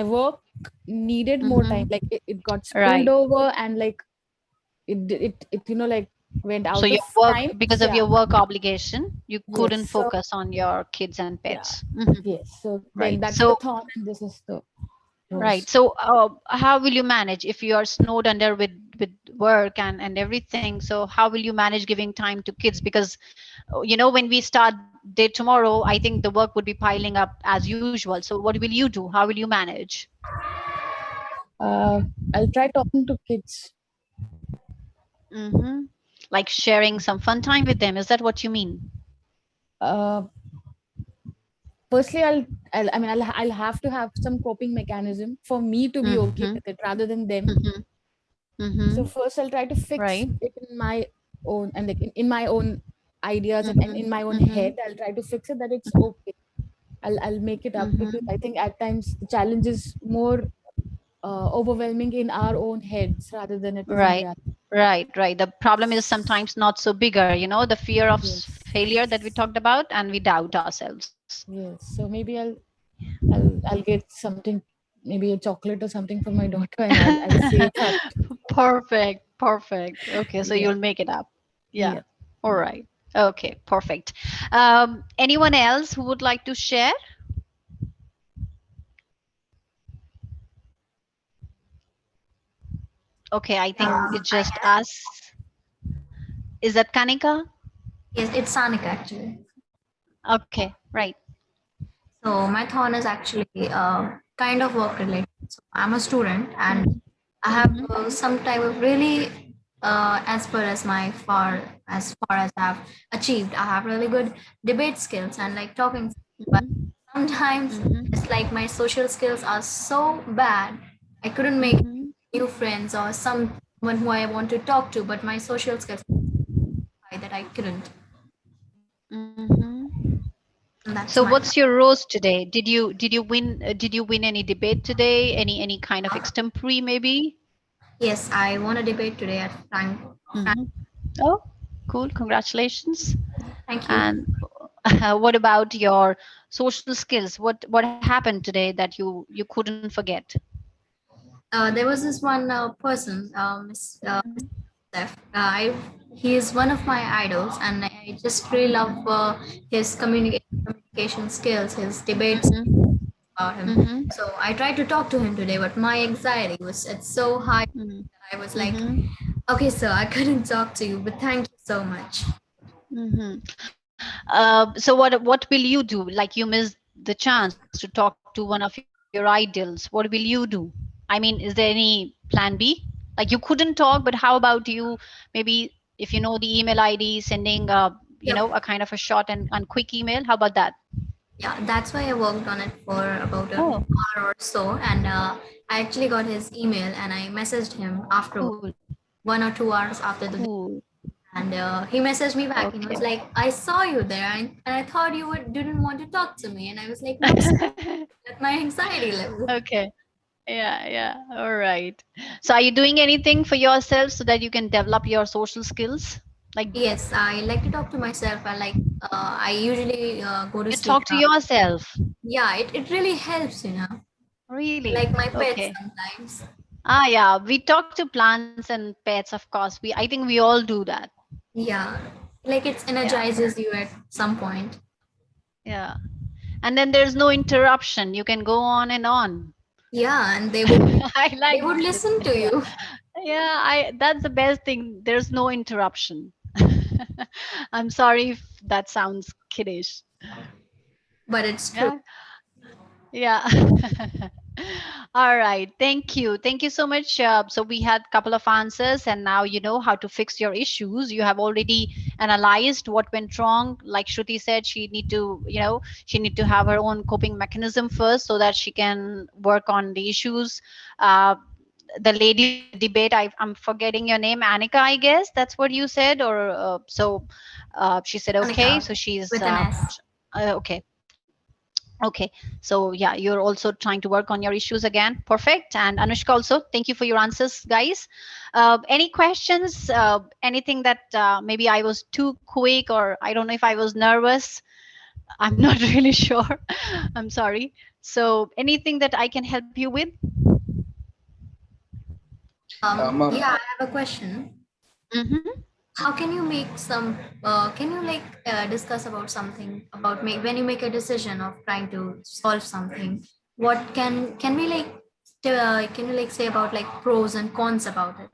work needed more time. Like it got spilled Right. over and like it like went So out your of work, time. because of your work obligation, you couldn't Yes. So focus on your kids and pets. yes. So then Right. that's So the thorn and this is the Right. So how will you manage if you are snowed under with work and everything? So how will you manage giving time to kids? Because when we start day tomorrow, I think the work would be piling up as usual. So what will you do? How will you manage? I'll try talking to kids. Mm-hmm. Like sharing some fun time with them. Is that what you mean? Uh, Firstly, I'll have to have some coping mechanism for me to be okay Mm-hmm. with it rather than them. Mm-hmm. So Mm-hmm. first I'll try to fix Right. it in my own, and like in my own ideas, and in Mm-hmm. my own Mm-hmm. head, I'll try to fix it that it's okay. I'll make it up, because Mm-hmm. I think at times the challenge is more overwhelming in our own heads rather than it is in Right. reality. Right. The problem is sometimes not so bigger, the fear of Yes. failure that we talked about, and we doubt ourselves. Yes. So maybe I'll get something, maybe a chocolate or something for my daughter, and I'll say that. Perfect. Okay, so Yeah. you'll make it up. Yeah. Yeah. All right. Okay, perfect. Anyone else who would like to share? Okay, I think it's I just us. Is that Kanika? Yes, it's Sanika actually. Okay, right. So my thorn is actually kind of work related. So I'm a student and I have some type of really as far as I've achieved. I have really good debate skills and like talking, but sometimes it's like my social skills are so bad. I couldn't make new friends or someone who I want to talk to, but my social skills are that I couldn't. And So that's my what's your roast today? Did you win any debate today? Any kind of extempore maybe? yes. I won a debate today at Frank. Oh, cool. Congratulations. Thank you. And what about your social skills? What happened today that you couldn't forget? There was this one person, Steph. He is one of my idols, and I just really love his communication skills, his debates about him. So I tried to talk to him today, but my anxiety was it's so high that I was like, okay, sir, I couldn't talk to you, but thank you so much. So what will you do? Like you missed the chance to talk to one of your idols. What will you do? I mean, is there any plan B? Like you couldn't talk, but how about you? Maybe if you know the email ID, sending a Yep. kind of a short and quick email. How about that? Yeah, that's why I worked on it for about an Oh, hour or so, and I actually got his email and I messaged him after cool, 1 or 2 hours after the. cool. And he messaged me back and he was Okay. like, I saw you there and I thought you didn't want to talk to me. And I was like, no, sir, at my anxiety level. Okay. Yeah. All right. So are you doing anything for yourself so that you can develop your social skills? Like Yes, I like to talk to myself. I usually go to you sleep talk to around. yourself. Yeah, it really helps, you know, Really? like my pets Okay. sometimes. Ah, yeah. We talk to plants and pets, of course. I think we all do that. Yeah, like it Yeah. energizes you at some point. Yeah. And then there's no interruption. You can go on and on. Yeah, and I they like would that. listen to Yeah. you. Yeah, I that's the best thing. There's no interruption. I'm sorry if that sounds kiddish. But it's true. Yeah. Yeah. All right. Thank you. Thank you so much. So we had a couple of answers, and now you know how to fix your issues. You have already analyzed what went wrong. Like Shruti said, she need to have her own coping mechanism first, so that she can work on the issues. Uh, the lady with the debate, I'm forgetting your name, Annika, I guess that's what you said, or she said okay, Monica so she's with an S. okay. Okay, so yeah, you're also trying to work on your issues again. Perfect. And Anushka also, thank you for your answers, guys. Any questions? Anything that maybe I was too quick, or I don't know if I was nervous. I'm not really sure. I'm sorry. So anything that I can help you with? Ma'am, Yeah, I have a question. Mm-hmm. How can you make some? Can you discuss about something about when you make a decision of trying to solve something? What can we like can you like say about like pros and cons about it?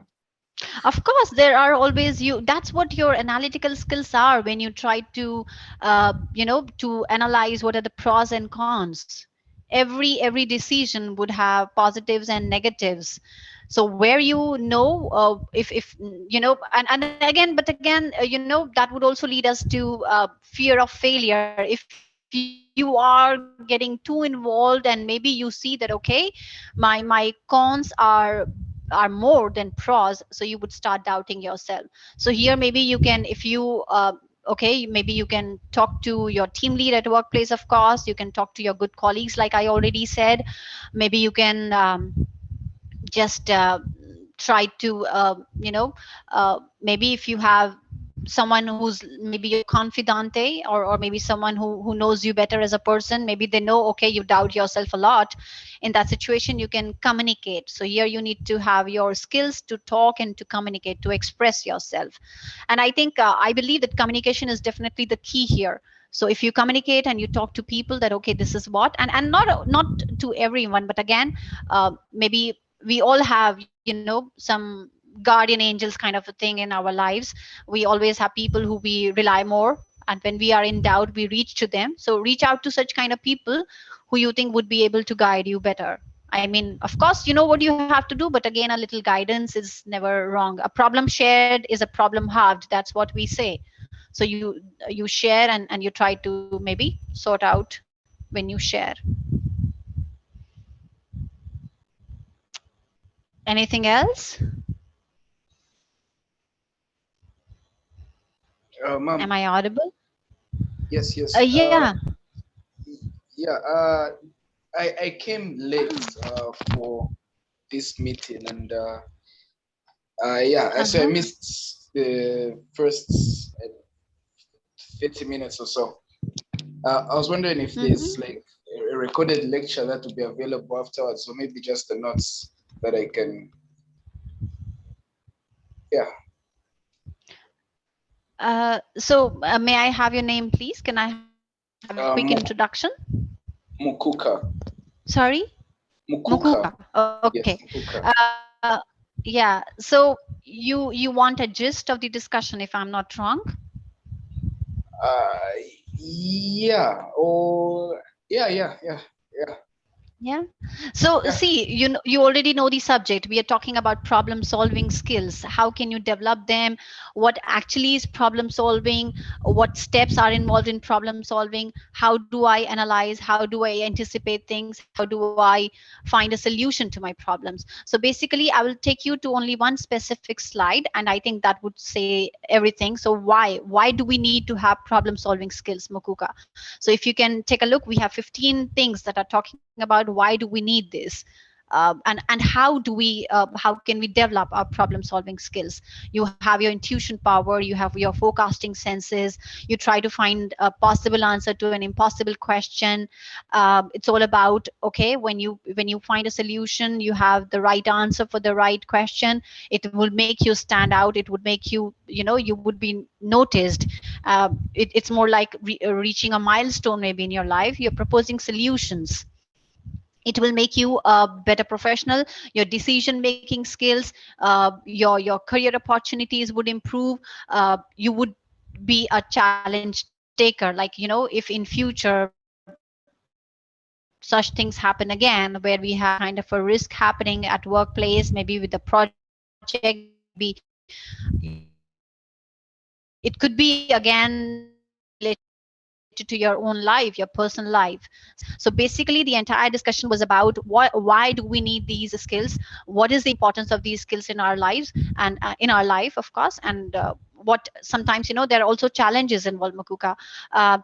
Of course, there are always you. That's what your analytical skills are when you try to, to analyze what are the pros and cons. Every decision would have positives and negatives. So where you know, if and again, but again, that would also lead us to fear of failure. If you are getting too involved and maybe you see that okay, my cons are more than pros, so you would start doubting yourself. So here maybe you can, if you okay, maybe you can talk to your team lead at workplace, of course you can talk to your good colleagues like I already said. Maybe you can just try to maybe if you have someone who's maybe your confidante, or maybe someone who knows you better as a person, maybe they know okay you doubt yourself a lot. In that situation you can communicate. So here you need to have your skills to talk and to communicate, to express yourself. And I think I believe that communication is definitely the key here. So if you communicate and you talk to people that okay this is what, and not to everyone, but again maybe we all have some guardian angels kind of a thing in our lives. We always have people who we rely more, and when we are in doubt we reach to them. So reach out to such kind of people who you think would be able to guide you better. I mean, of course you know what you have to do, but again a little guidance is never wrong. A problem shared is a problem halved, that's what we say. So you share, and you try to maybe sort out when you share. Anything else? Am Ma'am, I audible? yes, yes. Yeah. Yeah. I came late for this meeting, and yeah, so I Uh-huh. missed the first 30 minutes or so. I was wondering if there's Mm-hmm. like a recorded lecture that will be available afterwards, or maybe just the notes that I can. Yeah. So may I have your name, please? Can I have a quick introduction? Mukuka. Sorry? Mukuka. Mukuka. Okay. Yes, Mukuka. Yeah. So you want a gist of the discussion, if I'm not wrong? Uh, yeah. Or yeah. Yeah. So Yeah. see, you already know the subject. We are talking about problem solving skills. How can you develop them? What actually is problem solving? What steps are involved in problem solving? How do I analyze? How do I anticipate things? How do I find a solution to my problems? So basically, I will take you to only one specific slide, and I think that would say everything. So why do we need to have problem solving skills, Mukuka? So if you can take a look, we have 15 things that are talking about why do we need this, and how do we how can we develop our problem solving skills. You have your intuition power, you have your forecasting senses, you try to find a possible answer to an impossible question. It's all about okay, when you find a solution, you have the right answer for the right question. It will make you stand out, it would make you, you would be noticed. It's more like reaching a milestone maybe in your life. You're proposing solutions. It will make you a better professional. Your decision making skills, your career opportunities would improve. You would be a challenge taker, like if in future such things happen again, where we have kind of a risk happening at workplace, maybe with the project, maybe it could be again related to your own life, your personal life. So basically the entire discussion was about why do we need these skills, what is the importance of these skills in our lives, and in our life of course. And what sometimes, there are also challenges involved, Makuka.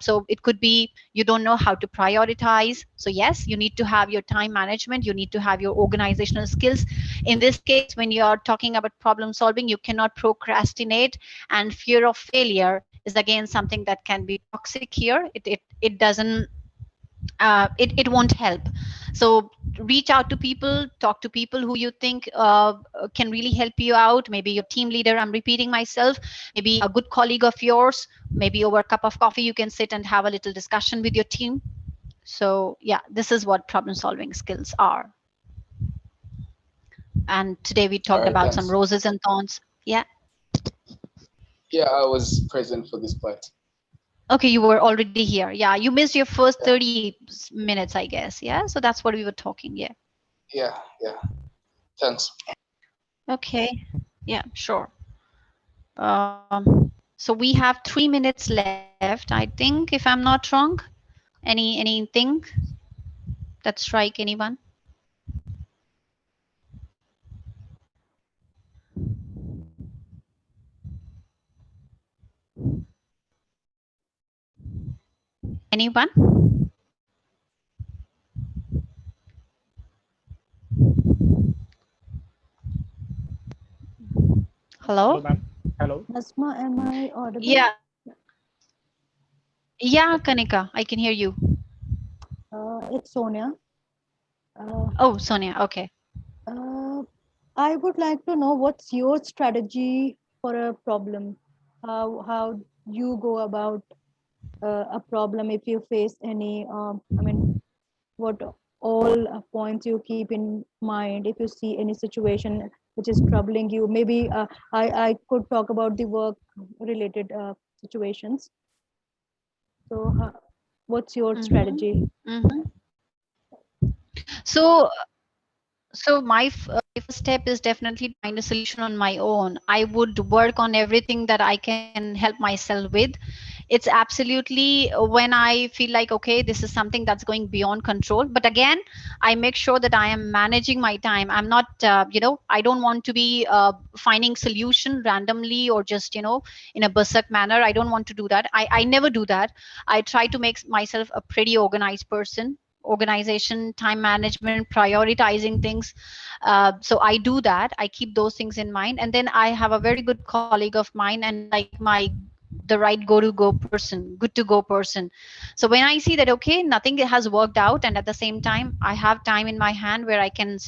So it could be you don't know how to prioritize. So yes, you need to have your time management, you need to have your organizational skills. In this case, when you are talking about problem solving, you cannot procrastinate. And fear of failure is again something that can be toxic here. It doesn't it won't help. So reach out to people, talk to people who you think can really help you out. Maybe your team leader, I'm repeating myself, maybe a good colleague of yours. Maybe over a cup of coffee you can sit and have a little discussion with your team. So yeah, this is what problem solving skills are. And today we All talked right, about some thanks. roses and thorns. Yeah. Yeah, I was present for this part. Okay, you were already here. Yeah, you missed your first 30 minutes, I guess. Yeah, so that's what we were talking. Yeah. Yeah. Thanks. Okay. Yeah, sure. So we have 3 minutes left, I think, if I'm not wrong. Anything that strike anyone? Anyone? Hello, Hello? ma'am. Hello. Nasma, am I audible? Yeah. Yeah, Kanika, I can hear you. It's Sonia. Oh, Sonia. Okay. Uh, I would like to know what's your strategy for a problem. How you go about a problem if you face any. I mean, what all points you keep in mind if you see any situation which is troubling you. Maybe I could talk about the work related situations. So, what's your strategy? Mm-hmm. So, so my first step is definitely to find a solution on my own. I would work on everything that I can help myself with. It's absolutely when I feel like, okay, this is something that's going beyond control. But again, I make sure that I am managing my time. I'm not, I don't want to be finding solution randomly or just, in a berserk manner. I don't want to do that. I never do that. I try to make myself a pretty organized person. Organization, time management, prioritizing things. So I do that. I keep those things in mind. And then I have a very good colleague of mine, and he's like the right go person, good to go person. So when I see that, okay, nothing has worked out, and at the same time I have time in my hand where I can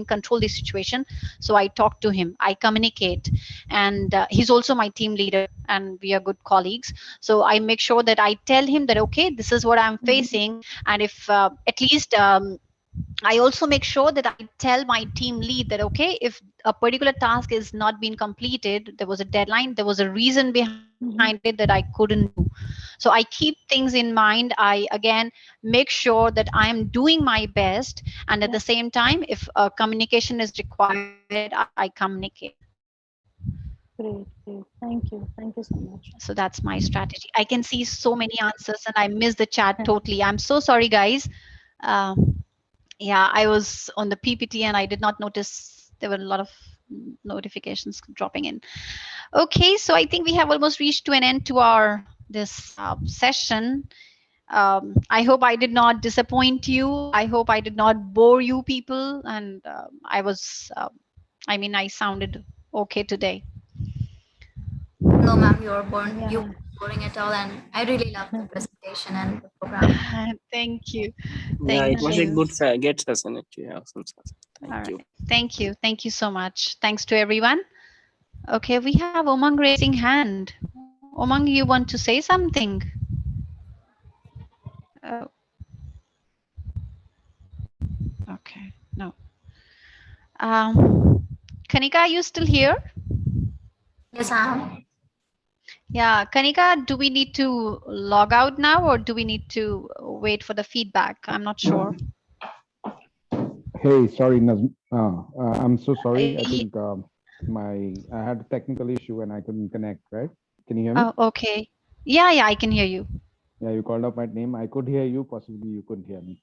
control the situation. So I talk to him, I communicate. And he's also my team leader, and we are good colleagues. So I make sure that I tell him that, okay, this is what I'm facing. And if at least I also make sure that I tell my team lead that, okay, if a particular task is not being completed, there was a deadline, there was a reason behind it that I couldn't do. So I keep things in mind. I again make sure that I am doing my best, and at the same time, if communication is required, I communicate. Great, great. Thank you so much. So that's my strategy. I can see so many answers, and I missed the chat totally. I'm so sorry, guys. Um, yeah, I was on the PPT and I did not notice there were a lot of notifications dropping in. Okay, so I think we have almost reached to an end to our this session. I hope I did not disappoint you. I hope I did not bore you people, and I sounded okay today. No, ma'am, you're born. You weren't boring at all, and I really love the presentation and the program. Thank you. Yeah, it Thank was a you. good session. Actually, awesome session. All Thank you. right. Thank you. Thank you so much. Thanks to everyone. Okay, we have Omang raising hand. Omang, you want to say something? Oh, okay. No. Kanika, are you still here? Yes, ma'am. Yeah, Kanika, do we need to log out now or do we need to wait for the feedback? I'm not sure. Hey, sorry, I'm so sorry. I Uh, think I had a technical issue and I couldn't connect. Right? Can you hear me? Oh, okay. Yeah, I can hear you. Yeah, you called out my name. I could hear you. Possibly you couldn't hear me.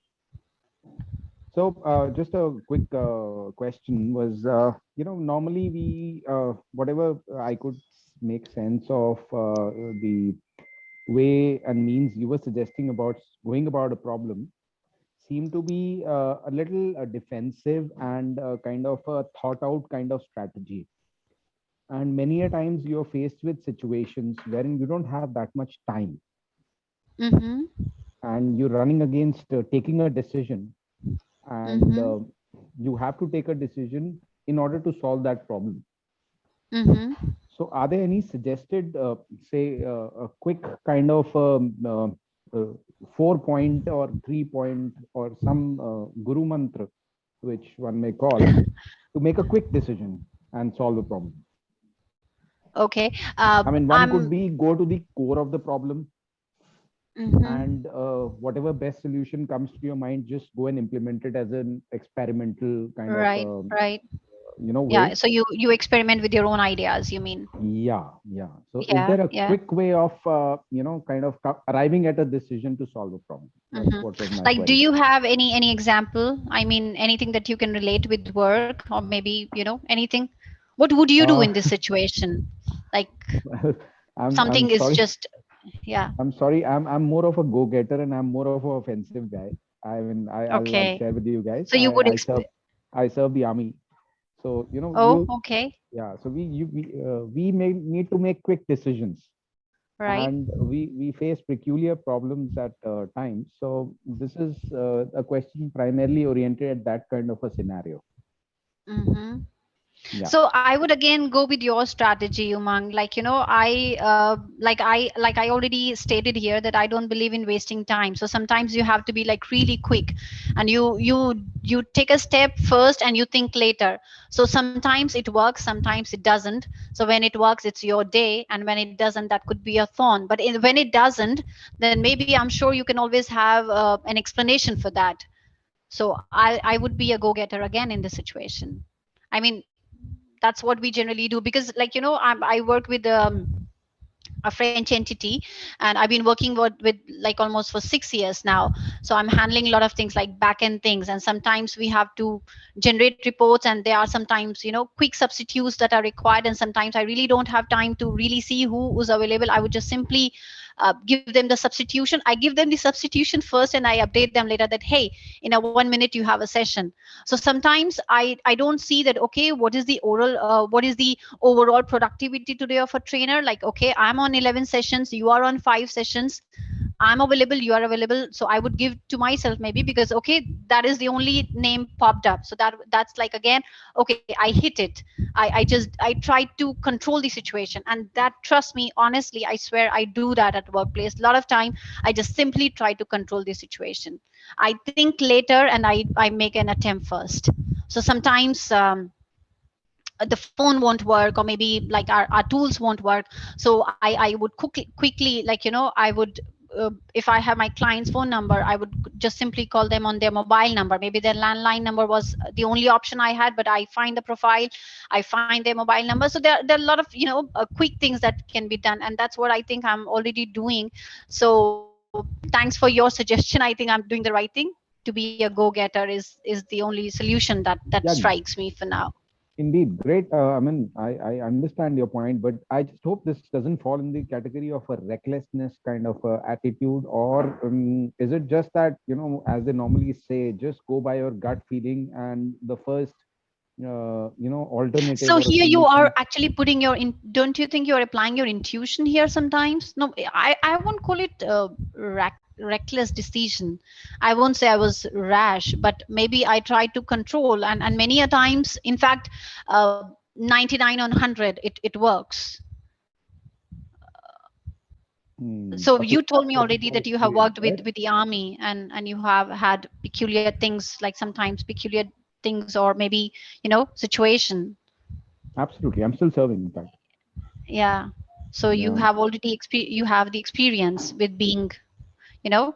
So, just a quick question was, normally whatever I could make sense of the way and means you were suggesting about going about a problem seem to be a little defensive and kind of a thought out kind of strategy. And many a times you're faced with situations wherein you don't have that much time Mm-hmm. and you're running against taking a decision, and Mm-hmm. you have to take a decision in order to solve that problem. Mm-hmm. So, are there any suggested, say, a quick kind of 4 point or 3 point or some guru mantra which one may call, to make a quick decision and solve the problem. Okay. I mean, one could I'm. be go to the core of the problem, Mhm. and whatever best solution comes to your mind, just go and implement it as an experimental kind of Right. Right. way. Yeah. So you experiment with your own ideas. You mean? Yeah. So is Yeah. there a Yeah. quick way of kind of arriving at a decision to solve a problem? That's Mhm. what was my Like, do query. you have any example? I mean, anything that you can relate with work, or maybe anything? What would you do uh, in this situation? Like, I'm something is sorry. just, yeah. I'm sorry. I'm more of a go-getter, and I'm more of an offensive guy. I mean, I'll Okay. share with you guys. So you would I serve the army. So Oh, okay. yeah. So we may need to make quick decisions, Right. and we face peculiar problems at times. So this is a question primarily oriented at that kind of a scenario. Mm-hmm. Yeah. So I would again go with your strategy, Umang. Like, I already stated here that I don't believe in wasting time. So sometimes you have to be like really quick, and you take a step first and you think later. So sometimes it works, sometimes it doesn't. So when it works, it's your day, and when it doesn't, that could be a thorn. But when it doesn't, then maybe I'm sure you can always have an explanation for that. So I would be a go-getter again in this situation. I mean, that's what we generally do, because like I work with a French entity, and I've been working with like almost for 6 years now. So I'm handling a lot of things like back end things, and sometimes we have to generate reports, and there are sometimes quick substitutes that are required, and sometimes I really don't have time to really see who is available. I would just simply give them the substitution. I give them the substitution first, and I update them later that, hey, in a 1 minute you have a session. So sometimes I don't see that, okay, what is the overall productivity today of a trainer. Like, okay, I'm on 11 sessions, you are on 5 sessions, I'm available, you are available. So I would give to myself, maybe, because okay, that is the only name popped up. So that's like, again, okay, I hit it. I try to control the situation, and that, trust me, honestly, I swear, I do that at workplace a lot of time. I just simply try to control the situation. I think later, and I make an attempt first. So sometimes the phone won't work, or maybe like our tools won't work. So I would quickly, like, I would, if I have my client's phone number, I would just simply call them on their mobile number. Maybe their landline number was the only option I had, but I find the profile, I find their mobile number. So there are a lot of quick things that can be done, and that's what I think I'm already doing. So thanks for your suggestion. I think I'm doing the right thing. To be a go-getter is the only solution that Yeah. strikes me for now. Indeed, great. I mean, I understand your point, but I just hope this doesn't fall in the category of a recklessness kind of attitude, or is it just that, as they normally say, just go by your gut feeling and the first, alternative So or a here you are solution? actually putting don't you think you're applying your intuition here sometimes? No, I won't call it reckless decision. I won't say I was rash, but maybe I tried to control, and many a times, in fact, 99 on 100, it works. So Okay, you told me that's a already good that you have experience, worked right? with the army, and you have had peculiar things, like sometimes peculiar things, or maybe situation. Absolutely. I'm still serving, in fact. Yeah. So you Yeah. have already you have the experience with being, you know,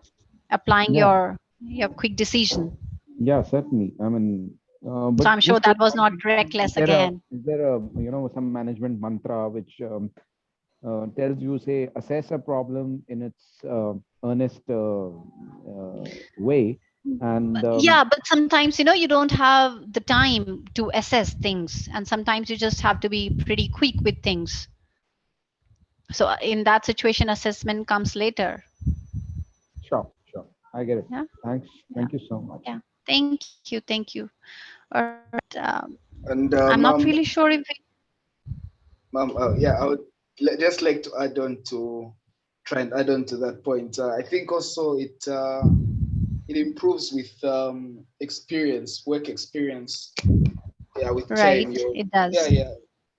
applying Yeah. your quick decision. Yeah, certainly. I mean, So but I'm sure just that like was not anything, reckless again. is there a, some management mantra which tells you, say, assess a problem in its earnest way, and Yeah, but sometimes you don't have the time to assess things, and sometimes you just have to be pretty quick with things. So in that situation, assessment comes later. sure, I get it. Yeah. Thanks. Yeah. Thank you so much. Yeah. Thank you. All right. And I'm not really sure if yeah, I would just like to add on to try and add on to that point. I think also it improves with experience, work experience. Yeah, with right. time, you It does.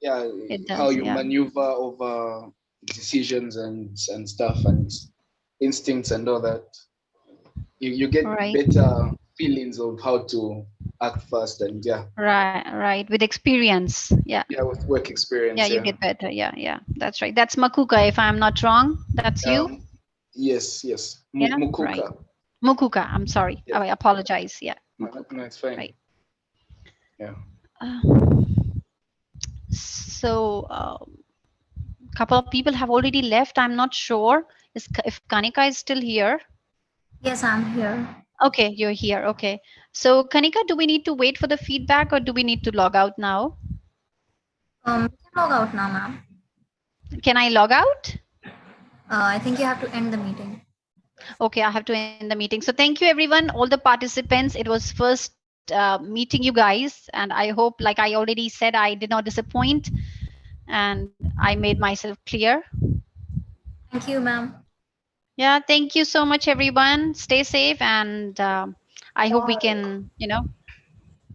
yeah, It how does. you Yeah. maneuver over decisions and stuff and instincts and all that. You get Right. better feelings of how to act fast, and yeah, Right. With experience. Yeah. yeah, with work experience, Yeah, you yeah. get better. Yeah. That's right. That's Makuka, if I'm not wrong. That's you? Yes. Yeah. Right. Mukuka. Mukuka. I'm sorry. Yeah. I apologize. Yeah. No, it's fine. Right. Yeah. So, couple of people have already left. I'm not sure if Kanika is still here. Yes, I'm here. Okay, you're here. Okay. So, Kanika, do we need to wait for the feedback or do we need to log out now? You can log out now, ma'am. Can I log out? I think you have to end the meeting. Okay, I have to end the meeting. So thank you, everyone, all the participants. It was first meeting you guys, and I hope, like I already said, I did not disappoint, and I made myself clear. Thank you, ma'am. Yeah, thank you so much, everyone. Stay safe, and I hope we can,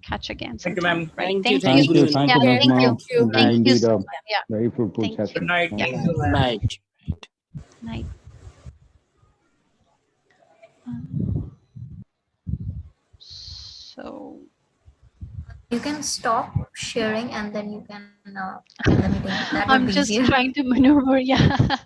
catch again Thank you, sometime. ma'am. Right? Thank you. Thank you. Thank you. Thank Yeah, you, thank you. Nazma. It was Thank you. indeed a Yeah, very fruitful thank you. session. Good night. Thank Yeah. you. Night. Night. So You can stop sharing and then you can end the meeting. That would I'm be just easier. trying to maneuver. Yeah.